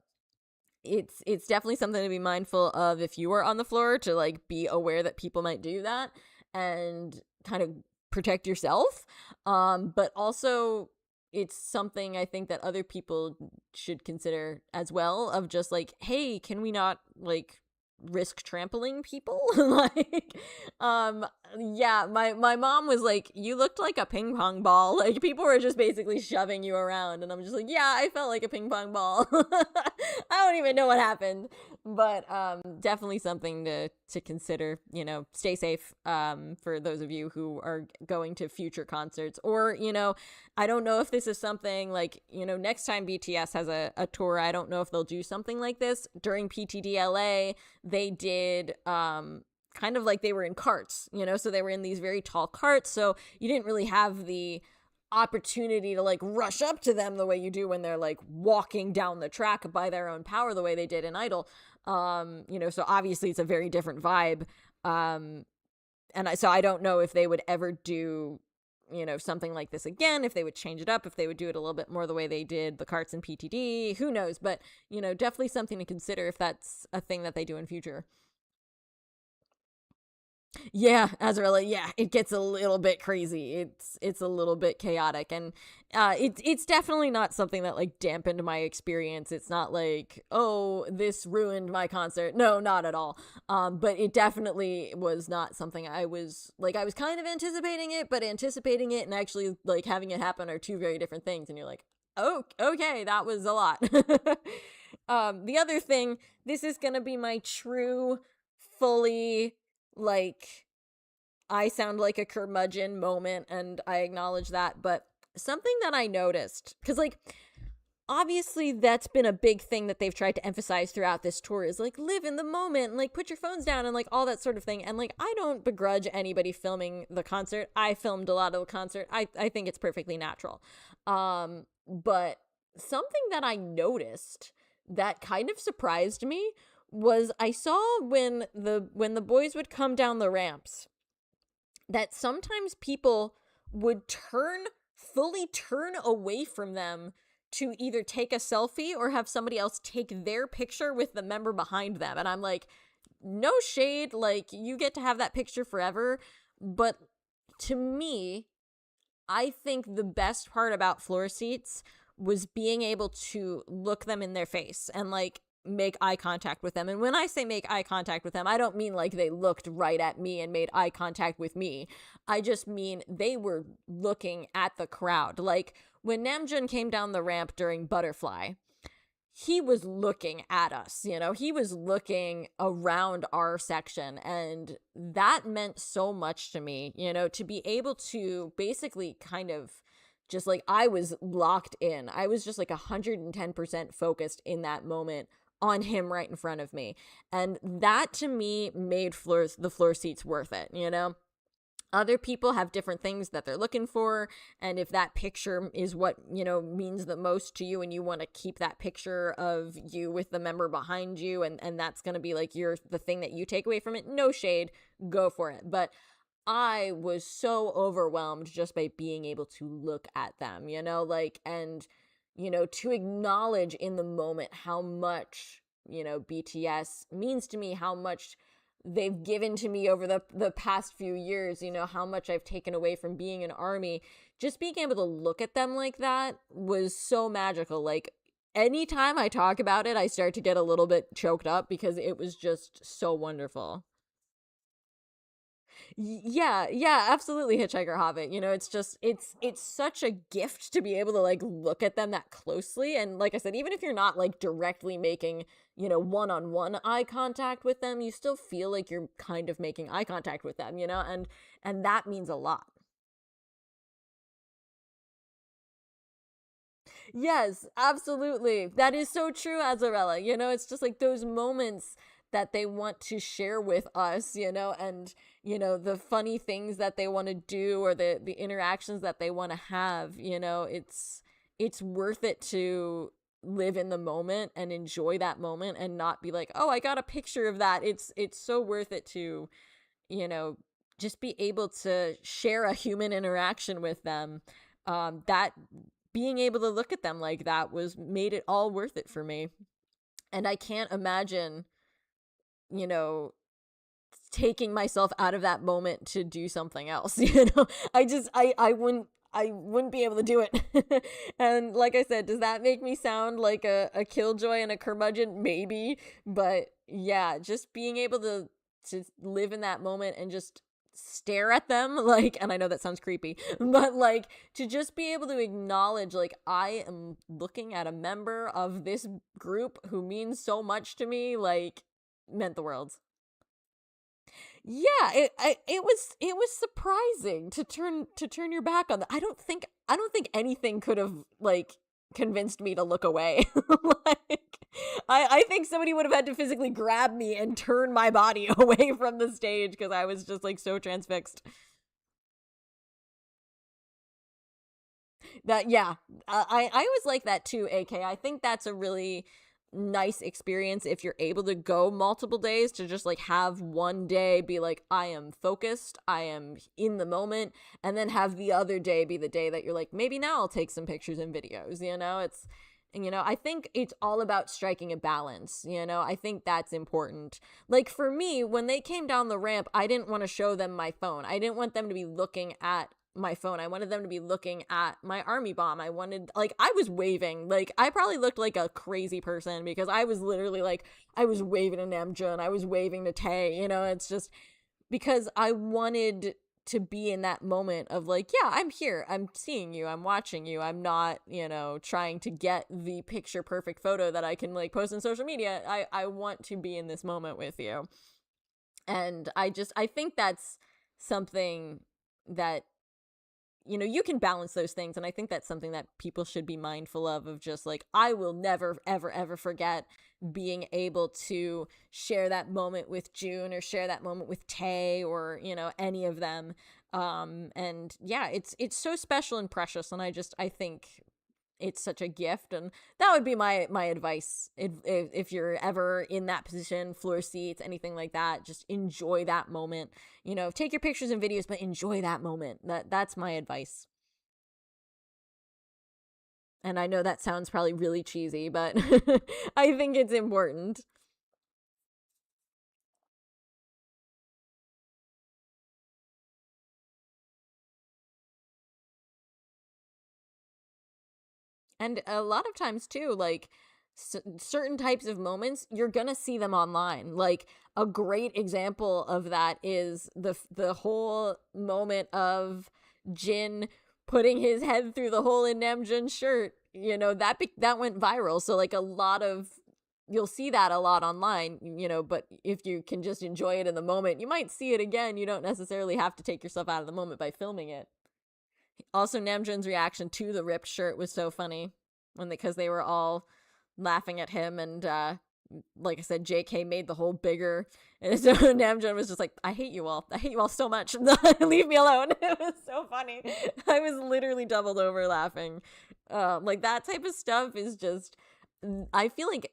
it's definitely something to be mindful of if you are on the floor, to be aware that people might do that and kind of protect yourself. But also it's something I think that other people should consider as well, of just hey, can we not risk trampling people? Yeah, my mom was like, you looked like a ping pong ball. People were just basically shoving you around, and I'm just like, yeah, I felt like a ping pong ball. I don't even know what happened. But definitely something to consider. Stay safe for those of you who are going to future concerts, or I don't know if this is something next time BTS has a tour, I don't know if they'll do something like this. During PTDLA, they did kind of they were in carts, so they were in these very tall carts, so you didn't really have the opportunity to rush up to them the way you do when they're walking down the track by their own power, the way they did in Idol. So obviously it's a very different vibe. So I don't know if they would ever do something like this again, if they would change it up, if they would do it a little bit more the way they did the carts in PTD, who knows. But definitely something to consider if that's a thing that they do in future. Yeah, Azraella, yeah, it gets a little bit crazy. It's a little bit chaotic, and it's definitely not something that dampened my experience. It's not oh, this ruined my concert. No, not at all. But it definitely was not something I was I was kind of anticipating it, but anticipating it and actually having it happen are two very different things. And you're like, oh, okay, that was a lot. The other thing, this is gonna be my true, fully I sound like a curmudgeon moment, and I acknowledge that, but something that I noticed, because obviously that's been a big thing that they've tried to emphasize throughout this tour, is live in the moment, and put your phones down, and all that sort of thing. And I don't begrudge anybody filming the concert. I filmed a lot of the concert. I think it's perfectly natural. But something that I noticed that kind of surprised me was I saw when the boys would come down the ramps, that sometimes people would fully turn away from them to either take a selfie or have somebody else take their picture with the member behind them. And I'm like, no shade, you get to have that picture forever. But to me, I think the best part about floor seats was being able to look them in their face and make eye contact with them. And when I say make eye contact with them, I don't mean they looked right at me and made eye contact with me. I just mean they were looking at the crowd. When Namjoon came down the ramp during Butterfly, he was looking at us, he was looking around our section. And that meant so much to me, to be able to basically kind of just like, I was locked in. I was just like 110% focused in that moment on him right in front of me. And that to me made the floor seats worth it. Other people have different things that they're looking for, and if that picture is what means the most to you, and you want to keep that picture of you with the member behind you, and that's going to be like the thing that you take away from it, no shade, go for it. But I was so overwhelmed just by being able to look at them, and to acknowledge in the moment how much BTS means to me, how much they've given to me over the past few years, how much I've taken away from being an ARMY. Just being able to look at them like that was so magical. Like, anytime I talk about it, I start to get a little bit choked up because it was just so wonderful. Yeah, absolutely, Hitchhiker Hobbit. It's just it's such a gift to be able to like look at them that closely. And like I said, even if you're not like directly making, one-on-one eye contact with them, you still feel like you're kind of making eye contact with them, and that means a lot. Yes, absolutely. That is so true, Azarella. It's just like those moments that they want to share with us, and the funny things that they want to do, or the interactions that they want to have, it's worth it to live in the moment and enjoy that moment and not be like, "Oh, I got a picture of that." It's so worth it to, you know, just be able to share a human interaction with them. That being able to look at them like that was made it all worth it for me. And I can't imagine, you know, taking myself out of that moment to do something else. I wouldn't be able to do it. And like I said, does that make me sound like a killjoy and a curmudgeon? Maybe. But yeah, just being able to live in that moment and just stare at them, like, and I know that sounds creepy, but like, to just be able to acknowledge, like, I am looking at a member of this group who means so much to me, like, meant the world. Yeah, it was surprising to turn your back on that. I don't think anything could have like convinced me to look away. Like, I think somebody would have had to physically grab me and turn my body away from the stage because I was just like so transfixed. That yeah, I always like that too, AK. I think that's a really nice experience if you're able to go multiple days, to just like have one day be like, I am focused, I am in the moment, and then have the other day be the day that you're like, maybe now I'll take some pictures and videos. It's, and I think it's all about striking a balance. I think that's important. Like for me, when they came down the ramp, I didn't want to show them my phone. I didn't want them to be looking at my phone. I wanted them to be looking at my army bomb. I wanted, like, I was waving. Like, I probably looked like a crazy person because I was literally like, I was waving to Namjoon, I was waving to Tae. It's just because I wanted to be in that moment of like, yeah, I'm here, I'm seeing you, I'm watching you, I'm not, trying to get the picture perfect photo that I can like post on social media. I want to be in this moment with you. And I think that's something that you can balance those things. And I think that's something that people should be mindful of just like, I will never, ever, ever forget being able to share that moment with June, or share that moment with Tay, or, any of them. And yeah, it's so special and precious. And I think it's such a gift. And that would be my advice. If you're ever in that position, floor seats, anything like that, just enjoy that moment. Take your pictures and videos, but enjoy that moment. That's my advice. And I know that sounds probably really cheesy, but I think it's important. And a lot of times too, like, certain types of moments, you're gonna see them online. Like, a great example of that is the whole moment of Jin putting his head through the hole in Namjoon's shirt. that went viral. So like a lot of you'll see that a lot online, but if you can just enjoy it in the moment, you might see it again. You don't necessarily have to take yourself out of the moment by filming it. Also, Namjoon's reaction to the ripped shirt was so funny because they were all laughing at him, and like I said, JK made the hole bigger, and so Namjoon was just like, I hate you all so much. Leave me alone. It was so funny. I was literally doubled over laughing. Like that type of stuff is just, I feel like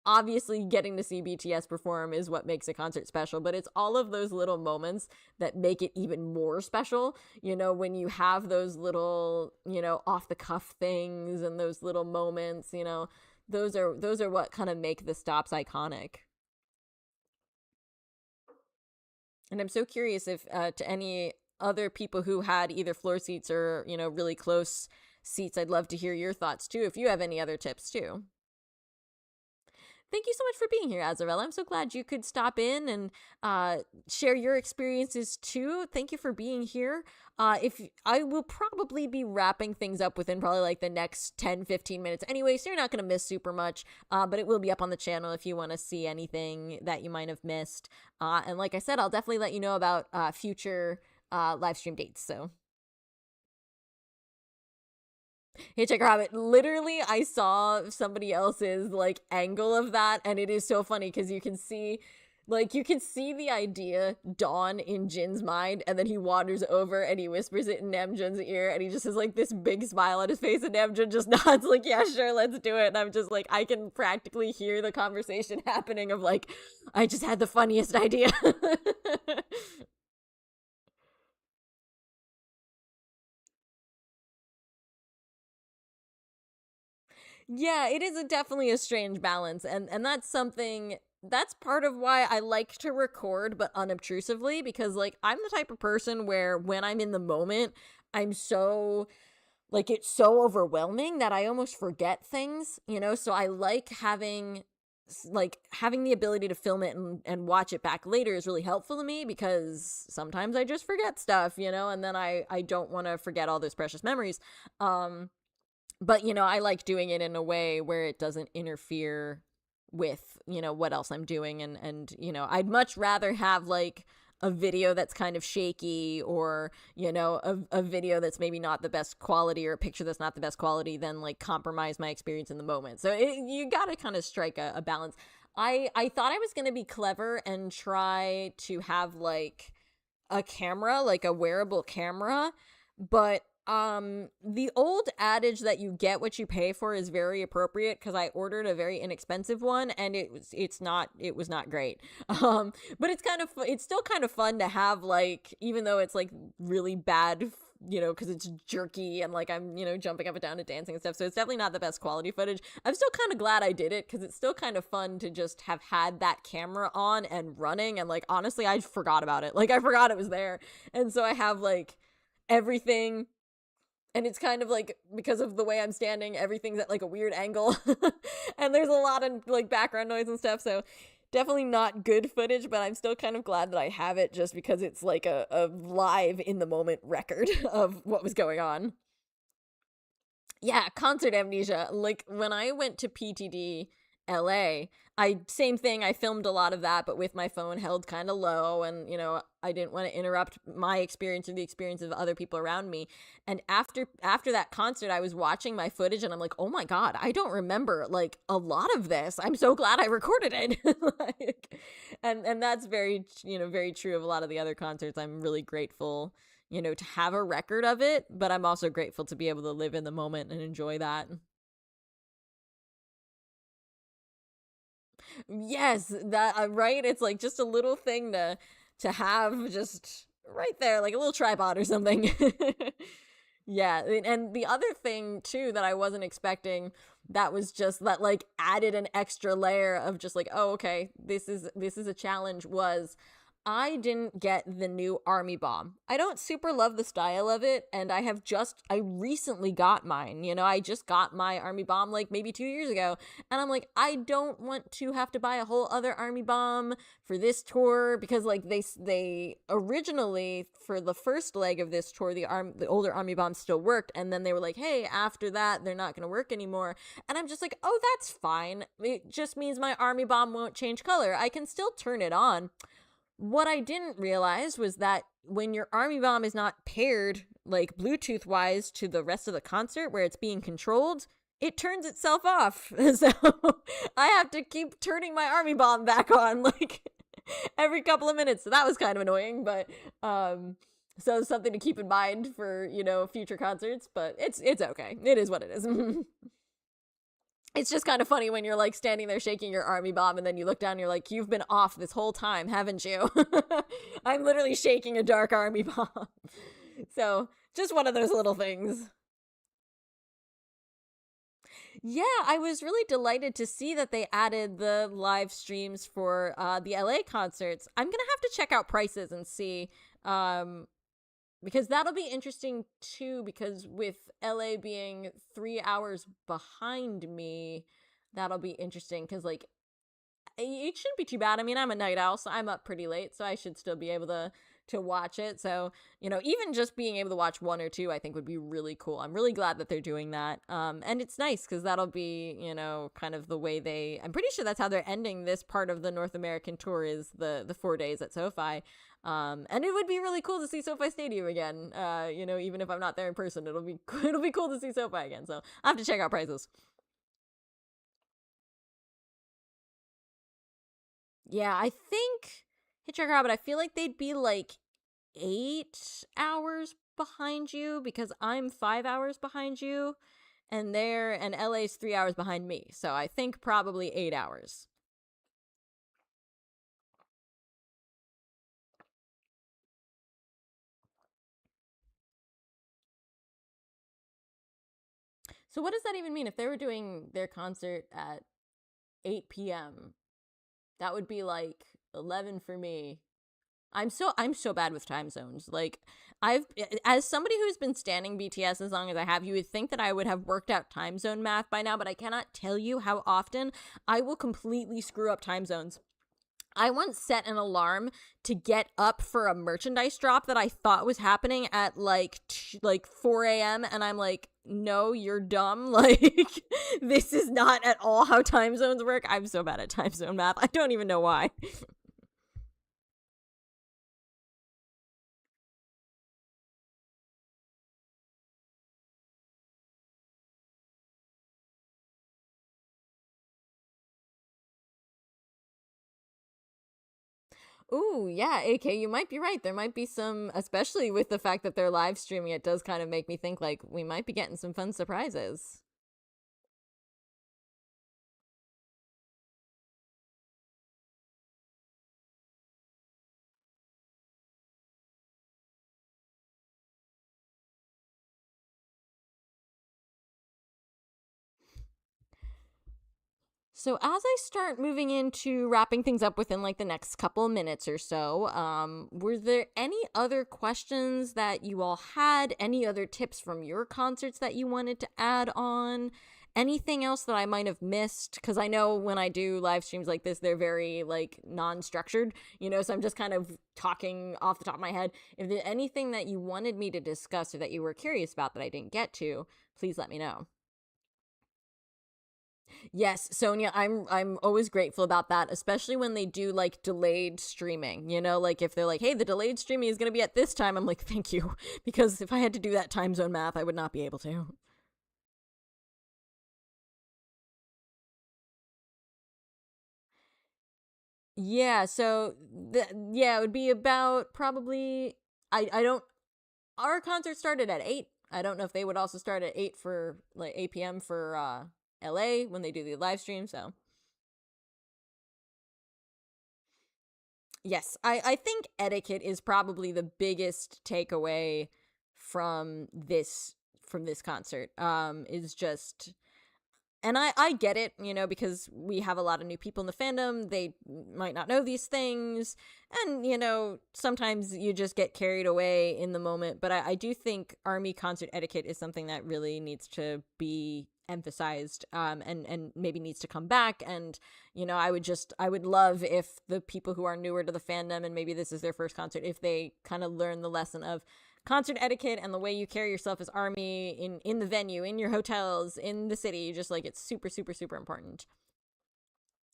obviously getting to see BTS perform is what makes a concert special, but it's all of those little moments that make it even more special. When you have those little, off the cuff things and those little moments, those are what kind of make the stops iconic. And I'm so curious if to any other people who had either floor seats or, really close seats, I'd love to hear your thoughts too, if you have any other tips too. Thank you so much for being here, Azarella. I'm so glad you could stop in and share your experiences too. Thank you for being here. If I will probably be wrapping things up within probably like the next 10-15 minutes anyway, so you're not going to miss super much, but it will be up on the channel if you want to see anything that you might have missed. And like I said, I'll definitely let you know about future live stream dates. So Hitchhiker Hobbit. Literally, I saw somebody else's like angle of that, and it is so funny because you can see the idea dawn in Jin's mind, and then he wanders over and he whispers it in Namjoon's ear, and he just has like this big smile on his face, and Namjoon just nods like, yeah, sure, let's do it. And I'm just like, I can practically hear the conversation happening of like, I just had the funniest idea. Yeah, it is definitely a strange balance, and that's part of why I like to record but unobtrusively, because like I'm the type of person where when I'm in the moment, I'm so like it's so overwhelming that I almost forget things, so I like having the ability to film it and watch it back later is really helpful to me, because sometimes I just forget stuff, and then I don't want to forget all those precious memories. But I like doing it in a way where it doesn't interfere with what else I'm doing, and I'd much rather have like a video that's kind of shaky, or a video that's maybe not the best quality, or a picture that's not the best quality, than like compromise my experience in the moment. So you gotta kind of strike a balance. I thought I was gonna be clever and try to have like a camera, like a wearable camera, but the old adage that you get what you pay for is very appropriate, because I ordered a very inexpensive one, and it was not great. But it's still kind of fun to have, like, even though it's like really bad, because it's jerky and like I'm jumping up and down and dancing and stuff, so it's definitely not the best quality footage. I'm still kind of glad I did it, because it's still kind of fun to just have had that camera on and running, and like honestly I forgot about it, like I forgot it was there, and so I have like everything. And it's kind of like, because of the way I'm standing, everything's at like a weird angle. And there's a lot of like background noise and stuff. So definitely not good footage, but I'm still kind of glad that I have it, just because it's like a live in the moment record of what was going on. Yeah, concert amnesia. Like when I went to PTD LA, same thing, I filmed a lot of that, but with my phone held kind of low, and I didn't want to interrupt my experience or the experience of other people around me. And after that concert, I was watching my footage, and I'm like, oh my god, I don't remember like a lot of this. I'm so glad I recorded it. Like, and that's very very true of a lot of the other concerts. I'm really grateful to have a record of it, but I'm also grateful to be able to live in the moment and enjoy that. Yes, that right. It's like just a little thing to have just right there, like a little tripod or something. Yeah, and the other thing too that I wasn't expecting, that was just that like added an extra layer of just like, oh okay, this is a challenge, was I didn't get the new Army Bomb. I don't super love the style of it, and I recently got mine. I just got my Army Bomb like maybe 2 years ago, and I'm like, I don't want to have to buy a whole other Army Bomb for this tour because like they originally for the first leg of this tour the older Army Bombs still worked, and then they were like, hey, after that they're not going to work anymore, and I'm just like, oh, that's fine. It just means my Army Bomb won't change color. I can still turn it on. What I didn't realize was that when your Army Bomb is not paired, like Bluetooth wise, to the rest of the concert where it's being controlled, it turns itself off. So I have to keep turning my Army Bomb back on like every couple of minutes. So that was kind of annoying, but so something to keep in mind for, future concerts, but it's okay. It is what it is. It's just kind of funny when you're like standing there shaking your Army Bomb and then you look down and you're like, you've been off this whole time, haven't you? I'm literally shaking a dark Army Bomb. So just one of those little things. Yeah, I was really delighted to see that they added the live streams for the LA concerts. I'm going to have to check out prices and see. Because that'll be interesting too, because with LA being 3 hours behind me, that'll be interesting because like it shouldn't be too bad. I mean, I'm a night owl, so I'm up pretty late, so I should still be able to watch it. So, even just being able to watch one or two, I think would be really cool. I'm really glad that they're doing that. And it's nice because that'll be, kind of the way I'm pretty sure that's how they're ending this part of the North American tour is the 4 days at SoFi. And it would be really cool to see SoFi Stadium again. Even if I'm not there in person, it'll be cool to see SoFi again. So I have to check out prices. Yeah, I think Hitchhiker but I feel like they'd be like 8 hours behind you because I'm 5 hours behind you, and LA's 3 hours behind me. So I think probably 8 hours. So what does that even mean? If they were doing their concert at 8 p.m., that would be like 11 for me. I'm so bad with time zones. Like I've as somebody who's been standing BTS as long as I have, you would think that I would have worked out time zone math by now, but I cannot tell you how often I will completely screw up time zones. I once set an alarm to get up for a merchandise drop that I thought was happening at like 4 a.m. and I'm like, no, you're dumb. Like this is not at all how time zones work. I'm so bad at time zone math. I don't even know why. Ooh, yeah, AK, you might be right. There might be some, especially with the fact that they're live streaming, it does kind of make me think like we might be getting some fun surprises. So as I start moving into wrapping things up within like the next couple minutes or so, were there any other questions that you all had? Any other tips from your concerts that you wanted to add on? Anything else that I might have missed? Because I know when I do live streams like this, they're very like non-structured, so I'm just kind of talking off the top of my head. If there's anything that you wanted me to discuss or that you were curious about that I didn't get to, please let me know. Yes, Sonia, I'm always grateful about that, especially when they do like delayed streaming. Like if they're like, "Hey, the delayed streaming is going to be at this time." I'm like, "Thank you," because if I had to do that time zone math, I would not be able to. Yeah, so yeah, it would be about probably I don't our concert started at 8. I don't know if they would also start at 8 for like 8 p.m. for LA when they do the live stream, so yes, I think etiquette is probably the biggest takeaway from this concert. Is just And I get it, because we have a lot of new people in the fandom. They might not know these things. And, sometimes you just get carried away in the moment. But I do think Army concert etiquette is something that really needs to be emphasized, and maybe needs to come back. And, I would love if the people who are newer to the fandom and maybe this is their first concert, if they kind of learn the lesson of concert etiquette and the way you carry yourself as Army in the venue, in your hotels, in the city. Just like it's super, super, super important.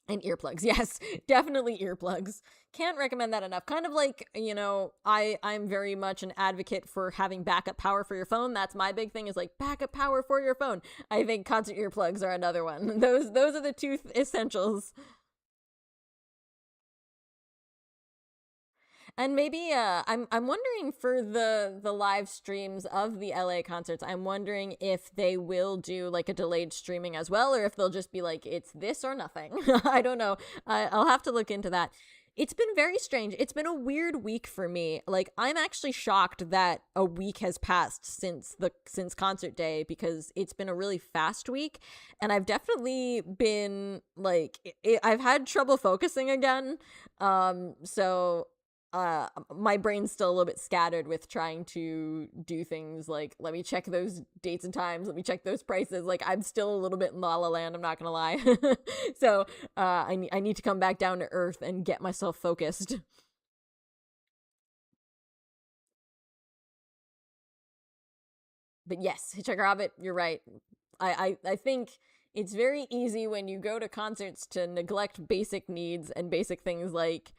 And earplugs, yes, definitely earplugs. Can't recommend that enough. Kind of like, I'm very much an advocate for having backup power for your phone. That's my big thing, is like backup power for your phone. I think concert earplugs are another one. Those are the two essentials. And maybe I'm wondering for the live streams of the LA concerts, I'm wondering if they will do like a delayed streaming as well, or if they'll just be like, it's this or nothing. I don't know. I'll have to look into that. It's been very strange. It's been a weird week for me. Like, I'm actually shocked that a week has passed since concert day, because it's been a really fast week, and I've definitely been like I've had trouble focusing again. So my brain's still a little bit scattered with trying to do things like, let me check those dates and times, let me check those prices. Like, I'm still a little bit in la la land, I'm not gonna lie. So I need to come back down to earth and get myself focused. But yes, Hitchhiker Hobbit, you're right. I think it's very easy when you go to concerts to neglect basic needs and basic things like,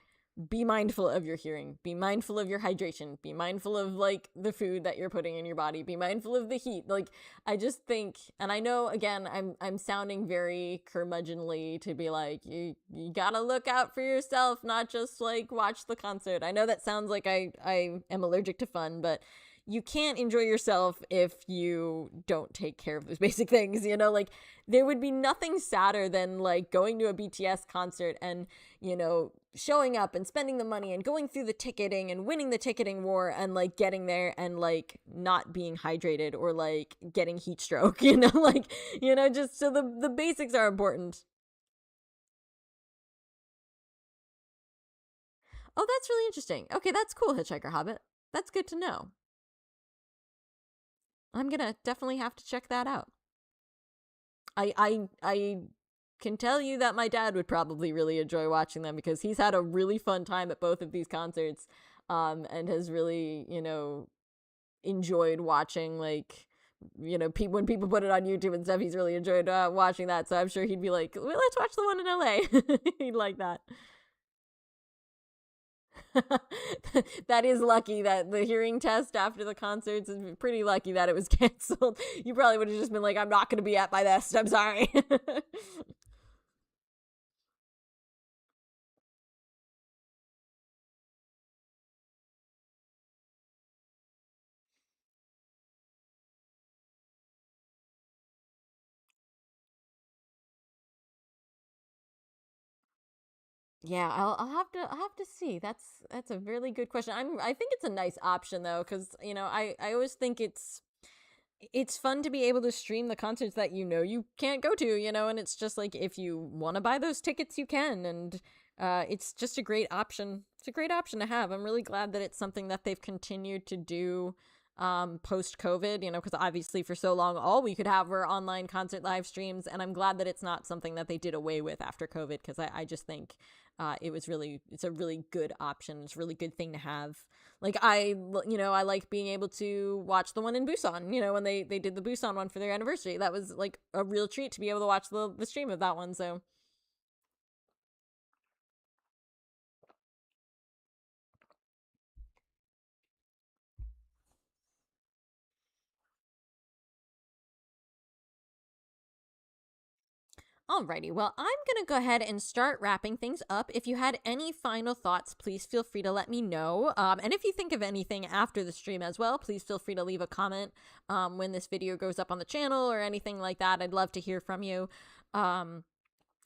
be mindful of your hearing, be mindful of your hydration, be mindful of like the food that you're putting in your body, be mindful of the heat. Like, I just think, and I know again I'm sounding very curmudgeonly to be like, you gotta look out for yourself, not just like watch the concert. I know that sounds like I am allergic to fun, but you can't enjoy yourself if you don't take care of those basic things. Like, there would be nothing sadder than like going to a BTS concert and, showing up and spending the money and going through the ticketing and winning the ticketing war, and like getting there and like not being hydrated, or like getting heat stroke. Like, just so the basics are important. Oh, that's really interesting. Okay, that's cool, Hitchhiker Hobbit. That's good to know. I'm gonna definitely have to check that out. I can tell you that my dad would probably really enjoy watching them, because he's had a really fun time at both of these concerts, and has really, enjoyed watching, like, when people put it on YouTube and stuff, he's really enjoyed watching that. So I'm sure he'd be like, well, let's watch the one in LA. He'd like that. That is lucky that the hearing test after the concerts is pretty lucky that it was canceled. You probably would have just been like, I'm not going to be at my best. I'm sorry. Yeah, I'll have to see. That's a really good question. I think it's a nice option though, because I always think it's fun to be able to stream the concerts that you can't go to, and it's just like, if you want to buy those tickets, you can. And it's just a great option. It's a great option to have. I'm really glad that it's something that they've continued to do post COVID, because obviously for so long all we could have were online concert live streams, and I'm glad that it's not something that they did away with after COVID, because I just think it's a really good option. It's a really good thing to have. Like, I like being able to watch the one in Busan, when they did the Busan one for their anniversary. That was like a real treat to be able to watch the stream of that one. So alrighty, well, I'm gonna go ahead and start wrapping things up. If you had any final thoughts, please feel free to let me know. And if you think of anything after the stream as well, please feel free to leave a comment when this video goes up on the channel or anything like that. I'd love to hear from you. Um,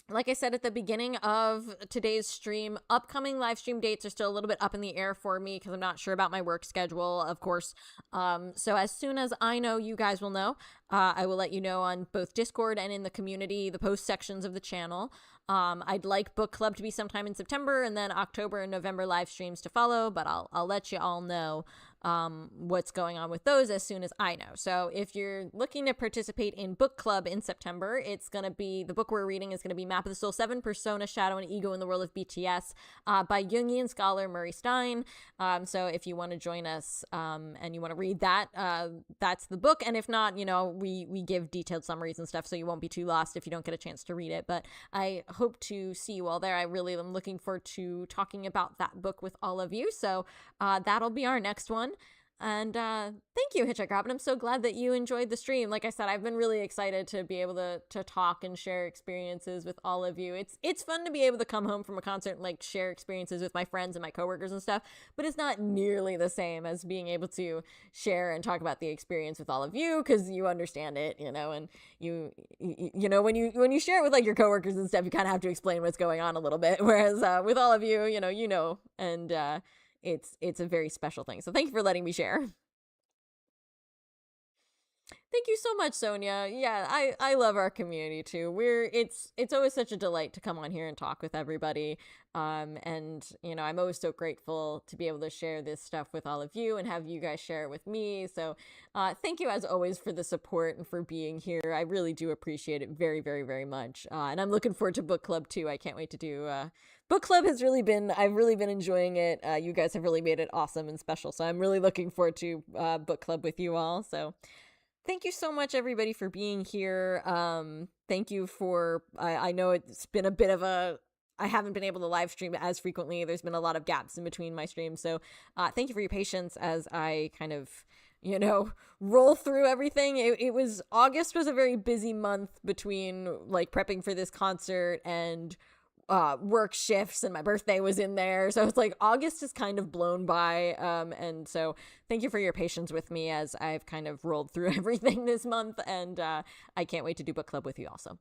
like I said at the beginning of today's stream, upcoming live stream dates are still a little bit up in the air for me because I'm not sure about my work schedule, of course. So as soon as I know, you guys will know. I will let you know on both Discord and in the community, the post sections of the channel. I'd like book club to be sometime in September, and then October and November live streams to follow, but I'll let you all know what's going on with those as soon as I know. So if you're looking to participate in book club in September, it's going to be, the book we're reading is going to be Map of the Soul 7, Persona, Shadow, and Ego in the World of BTS by Jungian scholar Murray Stein. So if you want to join us and you want to read that, that's the book. And if not, we give detailed summaries and stuff, so you won't be too lost if you don't get a chance to read it. But I hope to see you all there. I really am looking forward to talking about that book with all of you. So that'll be our next one. And thank you, Hitchhiker Robin. I'm so glad that you enjoyed the stream. Like I said, I've been really excited to be able to talk and share experiences with all of you. It's fun to be able to come home from a concert and like share experiences with my friends and my coworkers and stuff, but it's not nearly the same as being able to share and talk about the experience with all of you because you understand it, and when you share it with like your coworkers and stuff, you kind of have to explain what's going on a little bit. Whereas with all of you, and it's a very special thing. So thank you for letting me share. Thank you so much, Sonia. Yeah, I love our community too. It's always such a delight to come on here and talk with everybody. And I'm always so grateful to be able to share this stuff with all of you and have you guys share it with me. So thank you as always for the support and for being here. I really do appreciate it very, very, very much. And I'm looking forward to book club too. I can't wait to do book club. I've really been enjoying it. You guys have really made it awesome and special. So I'm really looking forward to book club with you all. So thank you so much, everybody, for being here. Thank you for, I know it's been a bit of I haven't been able to live stream as frequently. There's been a lot of gaps in between my streams. So thank you for your patience as I kind of, roll through everything. August was a very busy month between like prepping for this concert and work shifts, and my birthday was in there, so it's like August is kind of blown by, and so thank you for your patience with me as I've kind of rolled through everything this month, and I can't wait to do book club with you also.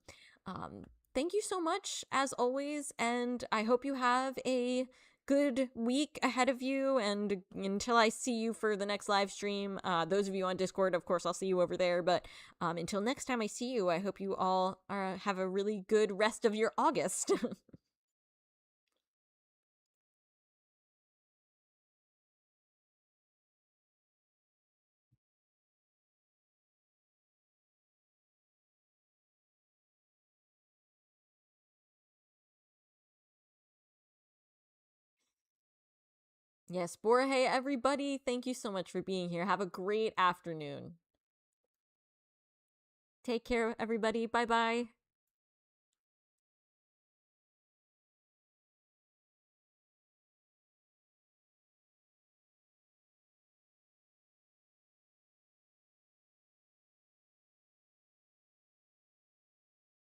Thank you so much as always, and I hope you have a good week ahead of you, and until I see you for the next live stream, those of you on Discord, of course, I'll see you over there, but until next time I see you, I hope you all have a really good rest of your August. Yes, Borhe, everybody, thank you so much for being here. Have a great afternoon. Take care, everybody. Bye bye.